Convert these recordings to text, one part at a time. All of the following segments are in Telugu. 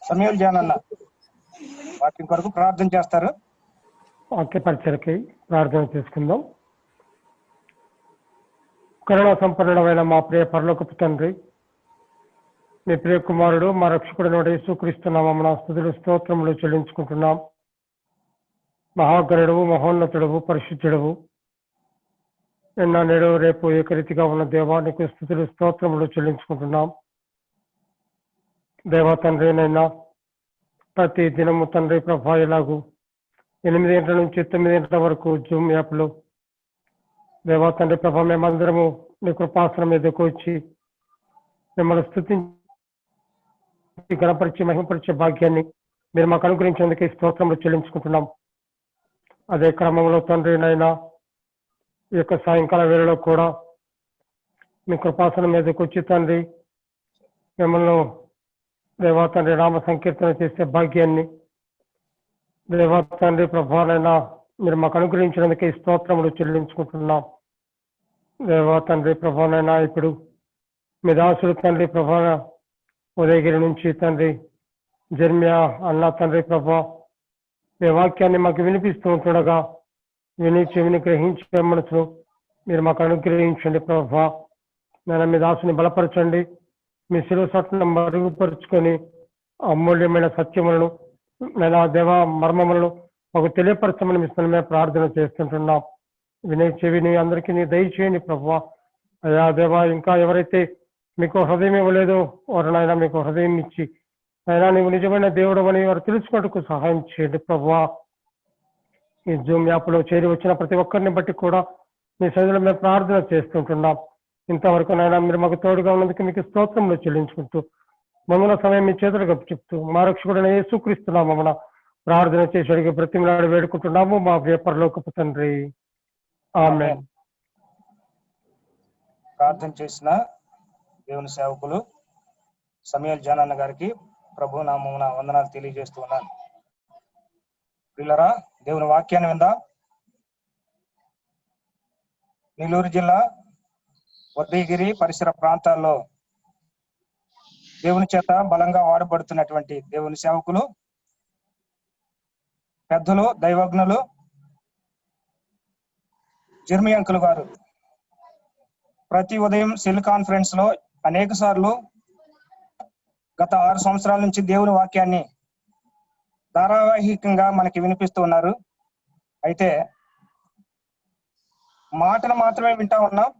సమయల్ జానన్న వాక్యం కొరకు ప్రార్థన చేస్తారు. వాక్య పరిచయకి ప్రార్థన చేసుకుందాం. కరుణా సంపన్నుడమైన మా ప్రియ పరలోకపు తండ్రి, మీ ప్రియ కుమారుడు మా రక్షకుడు యేసుక్రీస్తు నామమున స్తుతులు స్తోత్రములు చెల్లించుకుంటున్నాం. మహాగణుడవు, మహోన్నతుడవు, పరిశుద్ధుడవు, నిన్న నేడు రేపు ఏకరీతిగా ఉన్న దేవానికి స్తుతులు స్తోత్రములు చెల్లించుకుంటున్నాం. దేవా తండ్రి, నైనా ప్రతి దినము తండ్రి ప్రభా ఇలాగూ 8 గంటల నుంచి 9 గంటల వరకు జూమ్ యాప్లో దేవా తండ్రి ప్రభా మేమందరము నీ కృపాసనం మీదకు వచ్చి మిమ్మల్ని స్తుతించి గణపరిచి మహిమపరిచే భాగ్యాన్ని మీరు మాకు అనుగ్రహించేందుకు స్తోత్రములు చెల్లించుకుంటున్నాం. అదే క్రమంలో తండ్రి నైనా ఈ యొక్క సాయంకాల వేళలో కూడా మీ కృపాసనం మీదకు వచ్చి తండ్రి మిమ్మల్ని దేవా తండ్రి నామ సంకీర్తన చేసే భాగ్యాన్ని దేవా తండ్రి ప్రభానైనా మీరు మాకు అనుగ్రహించినందుకే స్తోత్రములు చెల్లించుకుంటున్నాం. దేవా తండ్రి ప్రభానైనా ఇప్పుడు మీ దాసుడు తండ్రి ప్రభా ఉదయగిరి నుంచి తండ్రి జర్మియా అన్న తండ్రి ప్రభా మీ వాక్యాన్ని మాకు వినిపిస్తూ ఉంటుండగా విని చెవిని గ్రహించే మనసును మీరు మాకు అనుగ్రహించండి ప్రభా. నేను మీ దాసుని బలపరచండి, మీ శిరసత్ను మరుగుపరుచుకొని అమూల్యమైన సత్యములను నేను దేవ మర్మములను మాకు తెలియపరచమని మేము ప్రార్థన చేస్తుంటున్నాం. వినే చెవిని అందరికీ నీ దయచేయండి ప్రభువా. అయా దేవా, ఇంకా ఎవరైతే మీకు హృదయం ఇవ్వలేదో వారినైనా మీకు హృదయం ఇచ్చి అయినా నీవు నిజమైన దేవుడు అని వారు తెలుసుకున్నట్టుకు సహాయం చేయండి ప్రభువా. ఈ జూమ్ యాప్లో చేరి వచ్చిన ప్రతి ఒక్కరిని బట్టి కూడా మీ సన్నిధిలో మేము ప్రార్థన చేస్తుంటున్నాం. ఇంతవరకు నైనా మీరు మాకు తోడుగా ఉన్నందుకు మీకు స్తోత్రంలో చెల్లించుకుంటూ మమ్మల్ని సమయం మీ చేతులు గప్పు చెప్తూ మా రక్షకుడైన యేసుక్రీస్తు నామమున ప్రార్థన చేసి అడిగి బ్రతిమలాడి వేడుకుంటున్నాము మా ప్రియ పరలోకపు తండ్రి, ఆమేన్. ప్రార్థన చేసిన దేవుని సేవకులు సమయల్ జానన్న గారికి ప్రభు నామమున వందనాలు తెలియజేస్తూ ఉన్నాను. పిల్లరా, దేవుని వాక్యాన్ని విందాం. నెల్లూరు జిల్లా ఉదయగిరి పరిసర ప్రాంతాల్లో దేవుని చేత బలంగా వాడబడుతున్నటువంటి దేవుని సేవకులు, పెద్దలు, దైవజ్ఞులు జర్మీ అంకుల్ గారు ప్రతి ఉదయం సెల్ కాన్ఫరెన్స్ లో అనేక సార్లు గత 6 సంవత్సరాల నుంచి దేవుని వాక్యాన్ని ధారావాహికంగా మనకి వినిపిస్తూ ఉన్నారు. అయితే మాటలు మాత్రమే వింటా ఉన్నాం.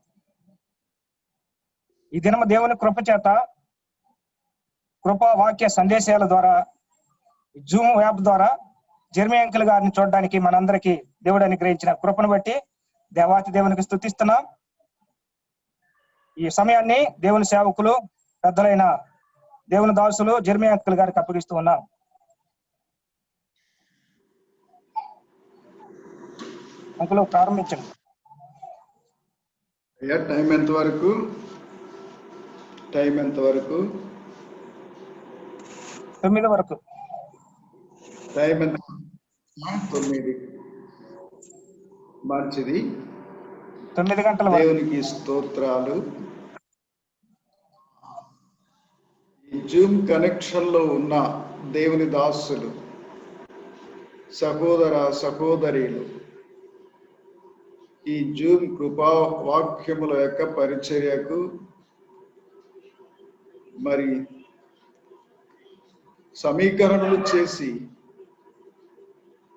ఈ దినము దేవుని కృప చేత కృపా వాక్య సందేశాల ద్వారా జూమ్ యాప్ ద్వారా జర్మీ అంకుల్ గారిని చూడడానికి మనందరికీ దేవుడు అనుగ్రహించిన కృపను బట్టి దేవాతి దేవునికి స్తుతిస్తున్నాం. ఈ సమయాన్ని దేవుని సేవకులు, పెద్దలైన దేవుని దాసులు జర్మీ అంకుల్ గారికి అప్పగిస్తూ ఉన్నాం. అంకుల్ ప్రారంభించండి. అయ్యా, టైం ఎంతవరకు? 9 వరకు. టైం ఎంత? 9. మంచిది. 9 గంటల వరకు. దేవునికి స్తోత్రాలు. ఈ జూమ్ కనెక్షన్ లో ఉన్న దేవుని దాసులు, సహోదర సహోదరీలు, ఈ జూమ్ కృపా వాక్యముల యొక్క పరిచర్యకు మరి సమీకరణలు చేసి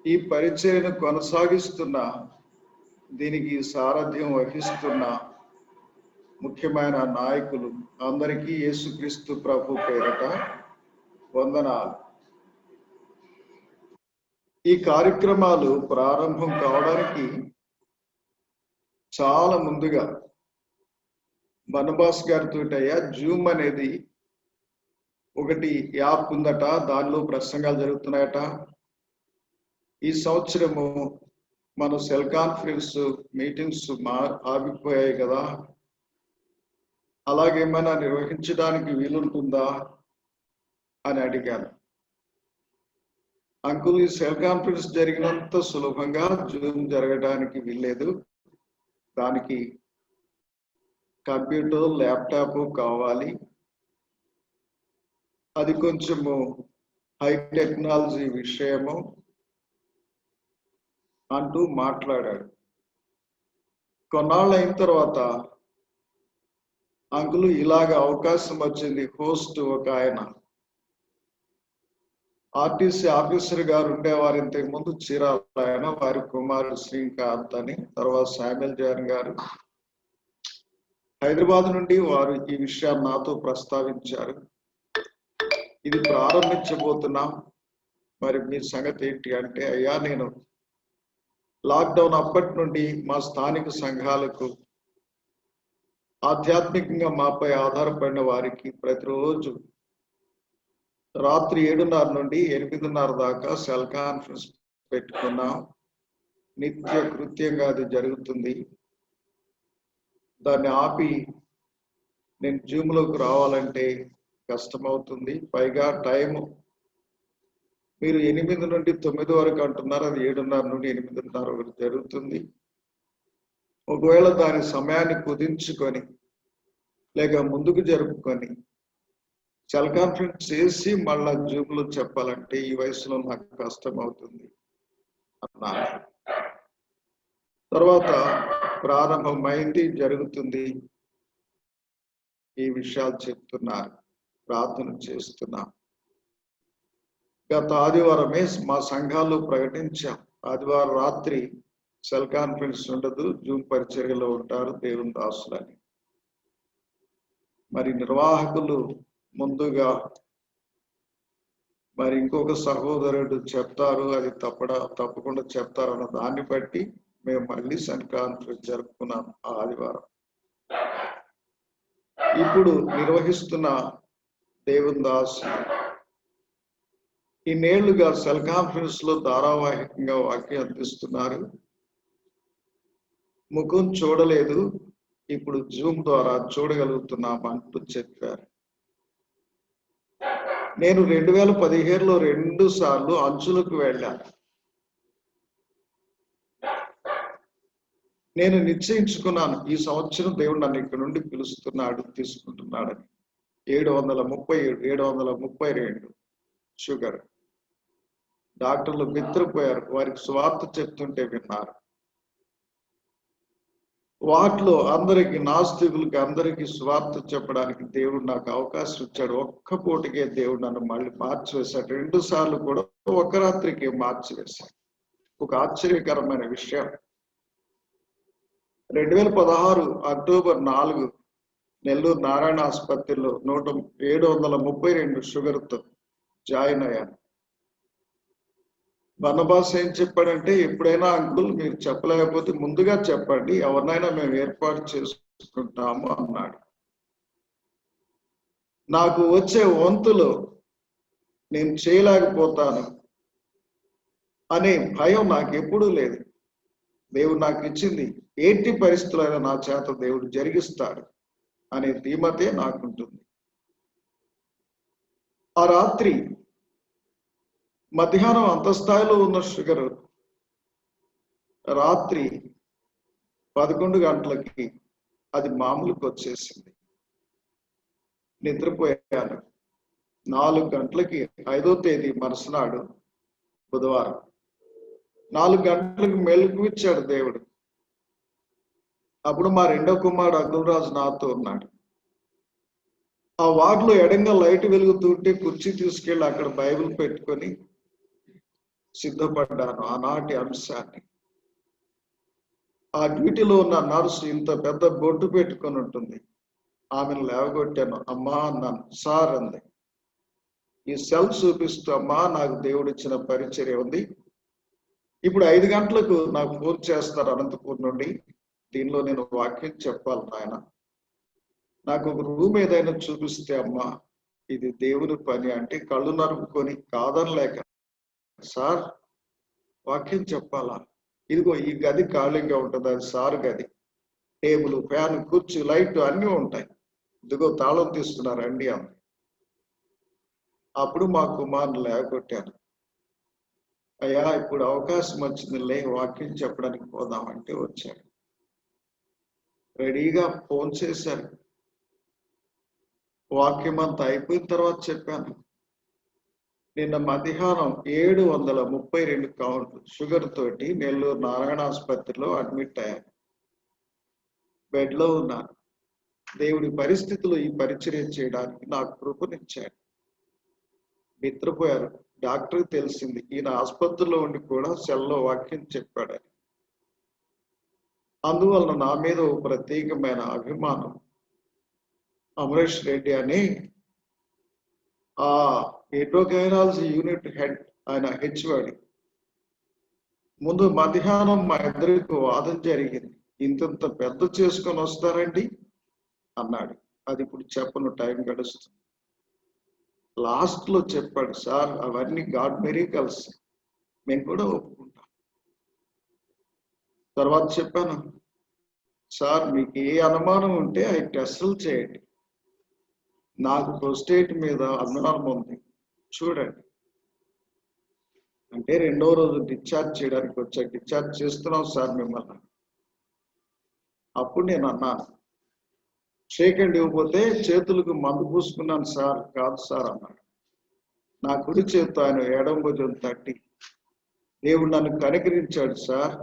ఈ పరిచర్యను కొనసాగిస్తున్న, దీనికి సారథ్యం వహిస్తున్న ముఖ్యమైన నాయకులు అందరికీ యేసుక్రీస్తు ప్రభు పేరట వందనాలు. ఈ కార్యక్రమాలు ప్రారంభం కావడానికి చాలా ముందుగా బనబాస్ గారితో అయ్యా జూమ్ అనేది ఒకటి యాప్ ఉందట, దానిలో ప్రసంగాలు జరుగుతున్నాయట. ఈ సంవత్సరము మన సెల్ కాన్ఫరెన్స్ మీటింగ్స్ ఆగిపోయాయి కదా, అలాగేమైనా నిర్వహించడానికి వీలుంటుందా అని అడిగాను. అంకుల్, ఈ సెల్ కాన్ఫరెన్స్ జరిగినంత సులభంగా జూమ్ జరగడానికి వీల్లేదు. దానికి కంప్యూటర్, ల్యాప్టాప్ కావాలి. అది కొంచెము హై టెక్నాలజీ విషయము అంటూ మాట్లాడాడు. కొన్నాళ్ళు అయిన తర్వాత అంకులు ఇలాగ అవకాశం వచ్చింది. హోస్ట్ ఒక ఆయన ఆర్టీసీ ఆఫీసర్ గారు ఉండేవారు ఇంతకు ముందు చీరాల ఆయన, వారి కుమారుడు శ్రీకాంత్ అని, తర్వాత శామ్యుల్ జాన్ గారు హైదరాబాద్ నుండి వారు ఈ విషయాన్ని నాతో ప్రస్తావించారు. ఇది ప్రారంభించబోతున్నాం, మరి మీ సంగతి ఏంటి అంటే, అయ్యా నేను లాక్డౌన్ అప్పటి నుండి మా స్థానిక సంఘాలకు ఆధ్యాత్మికంగా మాపై ఆధారపడిన వారికి ప్రతిరోజు రాత్రి 7:30 నుండి 8:30 దాకా సెల్ కాన్ఫరెన్స్ పెట్టుకున్నాం. నిత్య కృత్యంగా అది జరుగుతుంది. దాన్ని ఆపి నేను జూమ్లోకి రావాలంటే కష్టమవుతుంది. పైగా టైము మీరు 8 నుండి 9 వరకు అంటున్నారు, అది 7:30 నుండి 8:30 వరకు జరుగుతుంది. ఒకవేళ దాని సమయాన్ని కుదించుకొని లేక ముందుకు జరుపుకొని సెల్ కాన్ఫరెన్స్ చేసి మళ్ళా జూమ్లో చెప్పాలంటే ఈ వయసులో నాకు కష్టం అవుతుంది అన్నారు. తర్వాత ప్రారంభమైంది, జరుగుతుంది. ఈ విషయాలు చెప్తున్నారు, ప్రార్థన చేస్తున్నాం. గత ఆదివారమే మా సంఘాల్లో ప్రకటించాం, ఆదివారం రాత్రి సెల్ కాన్ఫరెన్స్ ఉండదు, జూమ్ పరిచర్యలో ఉంటారు దేవుని దాసులని. మరి నిర్వాహకులు ముందుగా మరి ఇంకొక సహోదరుడు చెప్తారు, అది తప్పకుండా చెప్తారు అన్న దాన్ని బట్టి మేము మళ్ళీ సెల్ కాన్ఫరెన్స్ జరుపుకున్నాం ఆ ఆదివారం. ఇప్పుడు నిర్వహిస్తున్న దేవుని దాసు ఇన్నేళ్లుగా సెల్ కాన్ఫరెన్స్ లో ధారావాహికంగా వాక్యం అందిస్తున్నారు. ముఖం చూడలేదు, ఇప్పుడు జూమ్ ద్వారా చూడగలుగుతున్నాం అంటూ చెప్పారు. నేను 2017లో 2 సార్లు అంచులకు వెళ్ళాను. నేను నిశ్చయించుకున్నాను, ఈ సంవత్సరం దేవుడు నన్ను ఇక్కడ నుండి పిలుస్తున్నాడు, తీసుకుంటున్నాడని. 732 షుగర్. డాక్టర్లు మిత్రపోయారు, వారికి సువార్త చెప్తుంటే విన్నారు. వాటిలో అందరికి, నాస్తికులకి అందరికీ సువార్త చెప్పడానికి దేవుడు నాకు అవకాశం ఇచ్చాడు. ఒక్క పూటకే దేవుడు నన్ను మళ్ళీ మార్చివేశాడు. 2 సార్లు కూడా ఒక రాత్రికి మార్చివేశాడు. ఒక ఆశ్చర్యకరమైన విషయం, 2016 అక్టోబర్ 4 నెల్లూరు నారాయణ ఆసుపత్రిలో 732 షుగర్తో జాయిన్ అయ్యాను. బర్నబాస్ ఏం చెప్పాడంటే, ఎప్పుడైనా అంకుల్ మీరు చెప్పలేకపోతే ముందుగా చెప్పండి, ఎవరినైనా మేము ఏర్పాటు చేసుకుంటాము అన్నాడు. నాకు వచ్చే వంతులో నేను చేయలేకపోతాను అనే భయం నాకు ఎప్పుడూ లేదు. దేవుడు నాకు ఇచ్చింది, ఏంటి పరిస్థితులైనా నా చేత దేవుడు జరిగిస్తాడు అనే ధీమతే నాకుంటుంది. ఆ రాత్రి మధ్యాహ్నం అంత స్థాయిలో ఉన్న షుగర్ రాత్రి 11 గంటలకి అది మామూలుకి వచ్చేసింది. నిద్రపోయాను. 4 గంటలకి 5వ తేదీ మరుసనాడు బుధవారం 4 గంటలకు మెలకు ఇచ్చాడు దేవుడు. అప్పుడు మా 2వ కుమారుడు అబ్దుల్రాజు నాతో ఉన్నాడు. ఆ వార్డులో ఎడంగా లైట్ వెలుగుతుంటే కుర్చీ తీసుకెళ్ళి అక్కడ బైబిల్ పెట్టుకొని సిద్ధపడ్డాను ఆనాటి అంశాన్ని. ఆ డ్యూటీలో ఉన్న నర్సు ఇంత పెద్ద బొట్టు పెట్టుకొని ఉంటుంది. ఆమెను లేవగొట్టాను. అమ్మా అన్నాను. సార్ అంది. ఈ సెల్ చూపిస్తూ, అమ్మా నాకు దేవుడు ఇచ్చిన పరిచర్య ఉంది, ఇప్పుడు 5 గంటలకు నాకు ఫోన్ చేస్తారు అనంతపూర్ నుండి, దీనిలో నేను వాక్యం చెప్పాలి నాయన, నాకు ఒక రూమ్ ఏదైనా చూపిస్తే అమ్మా ఇది దేవుని పని అంటే కళ్ళు నరుపుకొని కాదనలేక, సార్ వాక్యం చెప్పాలా, ఇదిగో ఈ గది ఖాళీగా ఉంటుంది, అది సార్ గది, టేబుల్, ఫ్యాన్, కుర్చీ, లైట్ అన్నీ ఉంటాయి, ఇదిగో తాళం తీసుకున్నారు అండి అంది. అప్పుడు మా కుమారుని లేకొట్టాను. అయ్యా ఇప్పుడు అవకాశం వచ్చిందిలే, వాక్యం చెప్పడానికి పోదామంటే వచ్చాడు. రెడీగా ఫోన్ చేశారు. వాక్యం అంతా అయిపోయిన తర్వాత చెప్పాను. నిన్న మధ్యాహ్నం 732 కౌంట్ షుగర్ తోటి నెల్లూరు నారాయణ ఆసుపత్రిలో అడ్మిట్ అయ్యాను. బెడ్ లో ఉన్నాను. దేవుడి పరిస్థితులు ఈ పరిచర్య చేయడానికి నాకు కృపనిచ్చాడు. నిద్రపోయారు. డాక్టర్కి తెలిసింది ఈయన ఆసుపత్రిలో ఉండి కూడా సెల్లో వాక్యం చెప్పాడు. అందువలన నా మీద ఒక ప్రత్యేకమైన అభిమానం. అమరేష్ రెడ్డి అని ఆ ఎండోక్రైనాలజీ యూనిట్ హెడ్, ఆయన హెచ్వాడి. ముందు మధ్యాహ్నం మా ఇద్దరికి వాదన జరిగింది. ఇంతంత పెద్ద చేసుకొని వస్తారండి అన్నాడు. అది ఇప్పుడు చెప్పను, టైం గడుస్తుంది. లాస్ట్ లో చెప్పాడు, సార్ అవన్నీ గాడ్ మిరకల్స్, మేము కూడా ఒప్పుకుంటాం. తర్వాత చెప్పాను, సార్ మీకు ఏ అనుమానం ఉంటే అవి టెస్టులు చేయండి. నాకు ప్రోస్టేట్ మీద అనుమానం ఉంది, చూడండి అంటే. రెండో రోజు డిశ్చార్జ్ చేయడానికి వచ్చా. డిశ్చార్జ్ చేస్తున్నాం సార్ మిమ్మల్ని. అప్పుడు నేను అన్నాను, షేకండ్ ఇవ్వకపోతే చేతులకు మందు పూసుకున్నాను సార్. కాదు సార్ అన్నాడు. నా కుడి చేత ఆయన ఎడమ భుజం తట్టి, దేవుడు నన్ను కనికరించాడు సార్.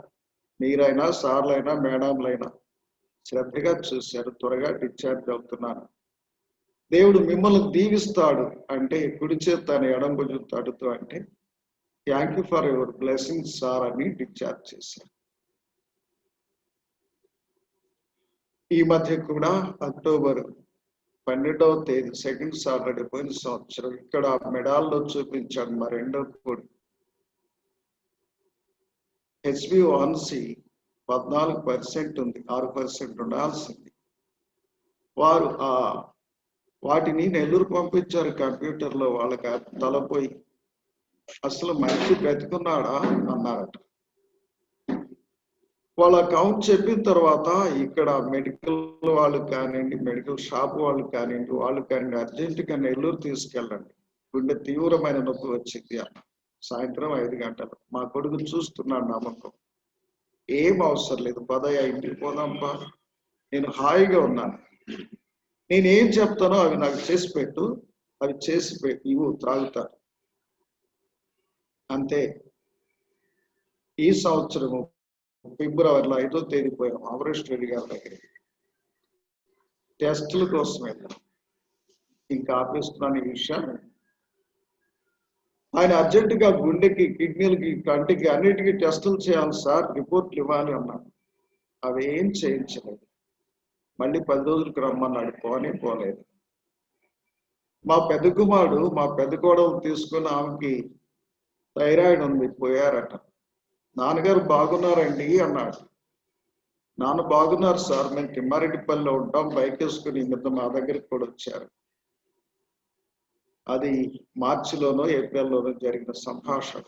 మీరైనా సార్లైనా మేడంలైనా శ్రద్ధగా చూశారు. త్వరగా డిశ్చార్జ్ అవుతున్నాను. దేవుడు మిమ్మల్ని దీవిస్తాడు అంటే కుడి చేత ఆయన ఎడమ భుజం తడుతూ అంటే, thank you for your blessing sir అని డిశ్చార్జ్ చేశారు. ఈ మధ్య కూడా అక్టోబర్ 12వ తేదీ సెకండ్ సాటర్డే పోయిన సంవత్సరం ఇక్కడ మెడాల్లో చూపించాడు మా రెండో కోడి. HbA1c 14% ఉంది, 6% ఉండాల్సింది. వారు వాటిని నెల్లూరు పంపించారు కంప్యూటర్లో. వాళ్ళకి తలపోయి అసలు మనిషి బ్రతికున్నాడా అన్నారట. వాళ్ళ అకౌంట్ చెప్పిన తర్వాత ఇక్కడ మెడికల్ వాళ్ళు కానివ్వండి, మెడికల్ షాప్ వాళ్ళు కానివ్వండి, అర్జెంటుగా నెల్లూరు తీసుకెళ్ళండి, గుండె తీవ్రమైన నొప్పి వచ్చింది అన్న. సాయంత్రం 5 గంటలు. మా కొడుకు చూస్తున్నాడు. నమ్మకం ఏం అవసరం లేదు, పదయ్య ఇంటికి పోదాంపా, నేను హాయిగా ఉన్నాను, నేనేం చెప్తానో అవి నాకు చేసి పెట్టు, అవి చేసి ఇవ్వు, త్రాగుతారు అంతే. ఈ సంవత్సరము ఫిబ్రవరిలో 5వ తేదీ పోయాం అమరేష్ రెడ్డి గారి దగ్గరికి. టెస్టుల కోసం వెళ్ళాం. ఇంకా ఆపేస్తున్నాను ఈ విషయాన్ని. ఆయన అర్జెంటుగా గుండెకి, కిడ్నీలకి, కంటికి అన్నిటికీ టెస్టులు చేయాలి సార్, రిపోర్ట్లు ఇవ్వాలి అన్నాడు. అవి ఏం చేయించలేదు. మళ్ళీ 10 రోజులకు రమ్మన్నాడు. పోలేదు. మా పెద్ద కుమారుడు, మా పెద్ద కోడలు తీసుకుని ఆమెకి థైరాయిడ్ ఉంది, పోయారట. నాన్నగారు బాగున్నారండి అన్నాడు. నాన్న బాగున్నారు సార్, మేము తిమ్మారెడ్డిపల్లిలో ఉంటాం, బైక్ వేసుకుని మిగతా మా దగ్గరికి కూడా వచ్చారు. అది మార్చిలోనో ఏప్రిల్లోనో జరిగిన సంభాషణ.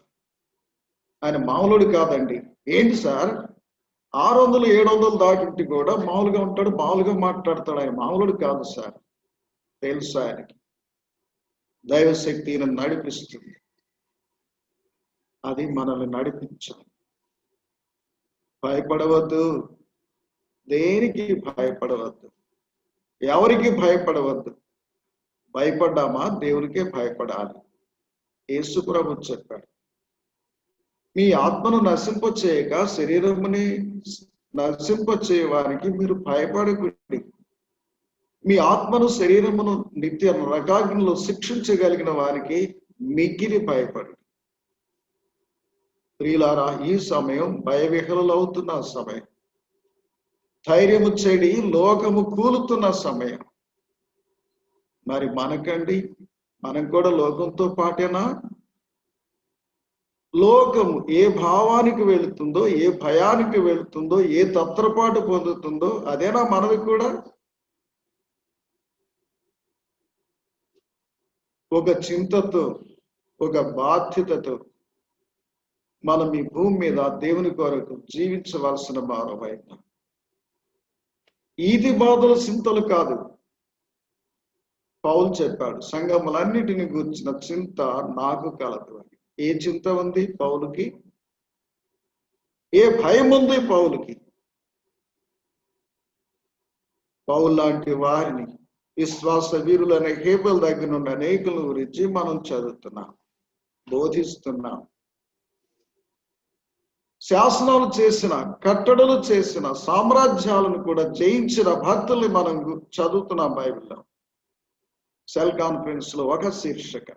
ఆయన మామూలుడు కాదండి. ఏంటి సార్ 600 700 దాటింటి కూడా మామూలుగా ఉంటాడు, మామూలుగా మాట్లాడతాడు. ఆయన మామూలుడు కాదు సార్. తెలుసు ఆయనకి దైవశక్తిని నడిపిస్తుంది. అది మనల్ని నడిపించాలి. భయపడవద్దు, దేనికి భయపడవద్దు, ఎవరికి భయపడవద్దు. భయపడ్డామా దేవునికే భయపడాలి. యేసు ప్రభు చెప్పాడు, మీ ఆత్మను నశింపచేయక శరీరముని నశింపచేయ వారికి మీరు భయపడకండి. మీ ఆత్మను శరీరమును నిత్య నరకాగ్నిలో శిక్షించగలిగిన వారికి మిగిలి భయపడు. ప్రియులారా, ఈ సమయం భయవిహ్వలులవుతున్న సమయం, ధైర్యము చెడి లోకము కూలుతున్న సమయం. మరి మనకండి, మనం కూడా లోకంతో పాటేనా? లోకము ఏ భావానికి వెళుతుందో, ఏ భయానికి వెళుతుందో, ఏ తత్రపాటు పొందుతుందో అదేనా మనవి కూడా? ఒక చింతతో, ఒక బాధ్యతతో మనం ఈ భూమి మీద దేవుని కొరకు జీవించవలసిన వారమైనా. ఈది బాధల చింతలు కాదు. పౌలు చెప్పాడు, సంఘములన్నిటిని గురించిన చింత నాకు కలదు అని. ఏ చింత ఉంది పౌలుకి? ఏ భయం ఉంది పౌలుకి? పౌలు లాంటి వారిని, విశ్వాస వీరులనే హేబెల్ దగ్గర నుండి అనేకుల గురించి మనం చదువుతున్నాం. బోధిస్తున్నాం. శాసనాలు చేసిన, కట్టడలు చేసిన, సామ్రాజ్యాలను కూడా జయించిన భక్తుల్ని మనం చదువుతున్నాం బైబిల్లో. సెల్ కాన్ఫరెన్స్ లో ఒక శీర్షిక,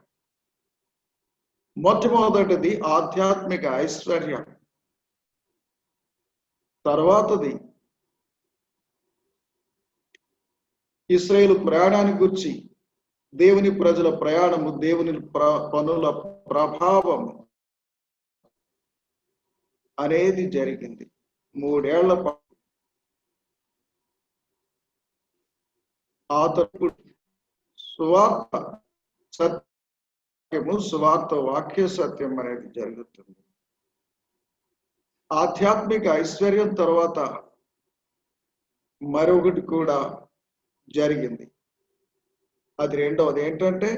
మొట్టమొదటిది ఆధ్యాత్మిక ఐశ్వర్యం, తర్వాతది ఇశ్రాయేలు ప్రయాణాన్ని గురించి, దేవుని ప్రజల ప్రయాణము, దేవుని పనుల ప్రభావం అనేది జరిగింది. 3 ఏళ్ల పాటు ఆ తప్పుడు సువార్త సత్యము, సువార్త వాక్య సత్యం అనేది జరుగుతుంది. ఆధ్యాత్మిక ఐశ్వర్యం తర్వాత మరొకటి కూడా జరిగింది. అది రెండవది ఏంటంటే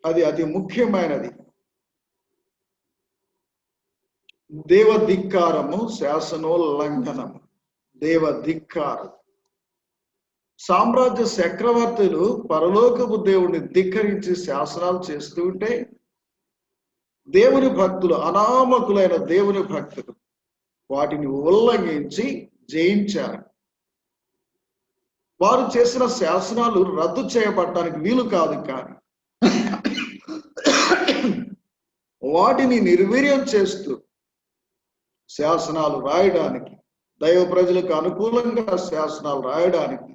అది ముఖ్యమైనది. దేవధిక్కారము, శాసనోల్లంఘనము. దేవధిక్కారం, సామ్రాజ్య చక్రవర్తులు పరలోకపు దేవుడిని ధిక్కరించి శాసనాలు చేస్తూ ఉంటే, దేవుని భక్తులు, అనామకులైన దేవుని భక్తులు వాటిని ఉల్లంఘించి జయించారు. వారు చేసిన శాసనాలు రద్దు చేయబడటానికి వీలు కాదు, కానీ వాటిని నిర్వీర్యం చేస్తూ శాసనాలు రాయడానికి, దైవ ప్రజలకు అనుకూలంగా శాసనాలు రాయడానికి,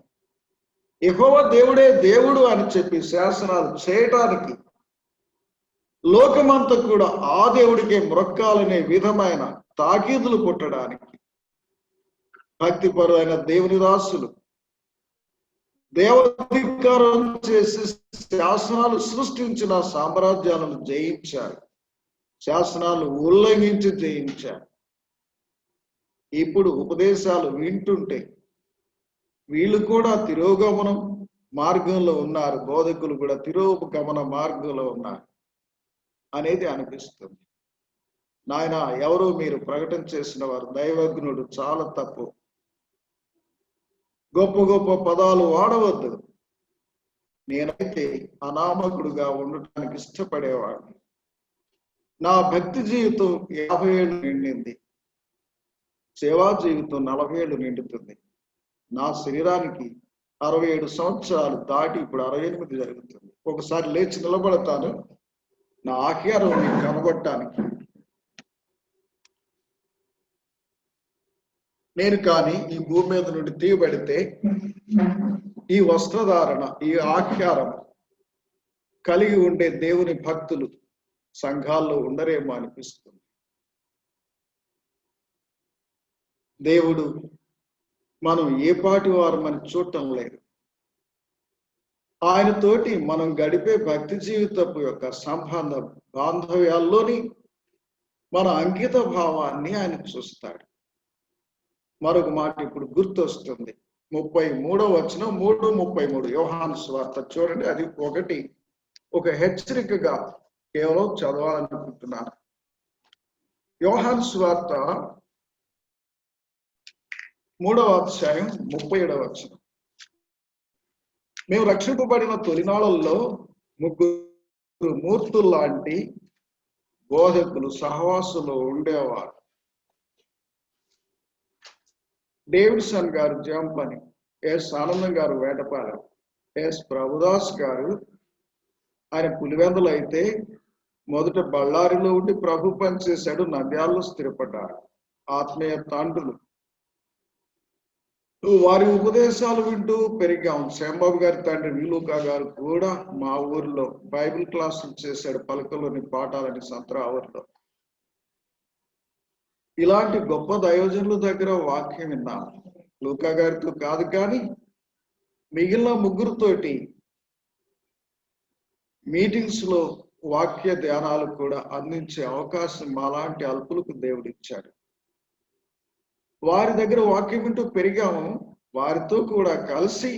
యెహోవా దేవుడే దేవుడు అని చెప్పి శాసనాలు చేయటానికి, లోకమంతా కూడా ఆ దేవుడికే మొక్కాలనే విధమైన తాకీదులు పుట్టడానికి భక్తిపరులైన దేవుని దాసులు దేవధిక్కారం చేసి శాసనాలు సృష్టించిన సామ్రాజ్యాలను జయించారు, శాసనాలు ఉల్లంఘించి జయించారు. ఇప్పుడు ఉపదేశాలు వింటుంటే వీళ్ళు కూడా తిరోగమనం మార్గంలో ఉన్నారు, బోధకులు కూడా తిరోగమన మార్గంలో ఉన్నారు అనేది అనిపిస్తుంది. నాయన, ఎవరో మీరు ప్రకటన చేసిన వారు దైవజ్ఞుడు, చాలా తప్పు. గొప్ప గొప్ప పదాలు వాడవద్దు. నేనైతే అనామకుడుగా ఉండటానికి ఇష్టపడేవాడిని. నా భక్తి జీవితం 50 ఏళ్ళు నిండింది, సేవా జీవితం 40 ఏళ్ళు నిండుతుంది. నా శరీరానికి 67 సంవత్సరాలు దాటి ఇప్పుడు 68 జరుగుతుంది. ఒకసారి లేచి నిలబడతాను నా ఆఖ్యారం కనబడటానికి. నేను కానీ ఈ భూమి మీద నుండి తీయబడితే ఈ వస్త్రధారణ, ఈ ఆఖ్యారం కలిగి ఉండే దేవుని భక్తులు సంఘాల్లో ఉండరేమో అనిపిస్తుంది. దేవుడు మనం ఏ పాటి వారు మనం చూడటం లేదు. ఆయనతోటి మనం గడిపే భక్తి జీవితపు యొక్క సంబంధ బాంధవ్యాల్లోని మన అంకిత భావాన్ని ఆయన చూస్తాడు. మరొక మాట ఇప్పుడు గుర్తొస్తుంది, 33వ వచనం, 3:33 యోహాను సువార్త చూడండి. అది ఒక హెచ్చరికగా కేవలం చదవాలనుకుంటున్నాను. యోహాను సువార్త 3వ అధ్యాయం 37వ వచనం. మేము రక్షింపబడిన తొలినాళ్ళల్లో 3 మూర్తుల్లాంటి బోధకులు సహవాసంలో ఉండేవారు. డేవిడ్సన్ గారు జంపని, ఎస్ ఆనందం గారు వేటపాలెం, ఎస్ ప్రభుదాస్ గారు ఆయన పులివెందులు అయితే మొదట బళ్ళారిలో ఉండి ప్రభు పనిచేశాడు, నంద్యాలలో స్థిరపడ్డారు. ఆత్మీయ తండ్రులు, వారి ఉపదేశాలు వింటూ పెరిగాం. శ్యాంబాబు గారి తండ్రి వీలుకా గారు కూడా మా ఊర్లో బైబిల్ క్లాసులు చేశాడు, పలకలోని పాఠాలని సంత్రావర్లో. ఇలాంటి గొప్ప దైవజనుల దగ్గర వాక్యం విన్నాం. లూకా గారితో కాదు, కానీ మిగిలిన 3తోటి మీటింగ్స్ లో వాక్య ధ్యానాలు కూడా అందించే అవకాశం మాలాంటి అల్పులకు దేవుడు ఇచ్చాడు. వారి దగ్గర వాక్యం వింటూ పెరిగాము. వారితో కూడా కలిసి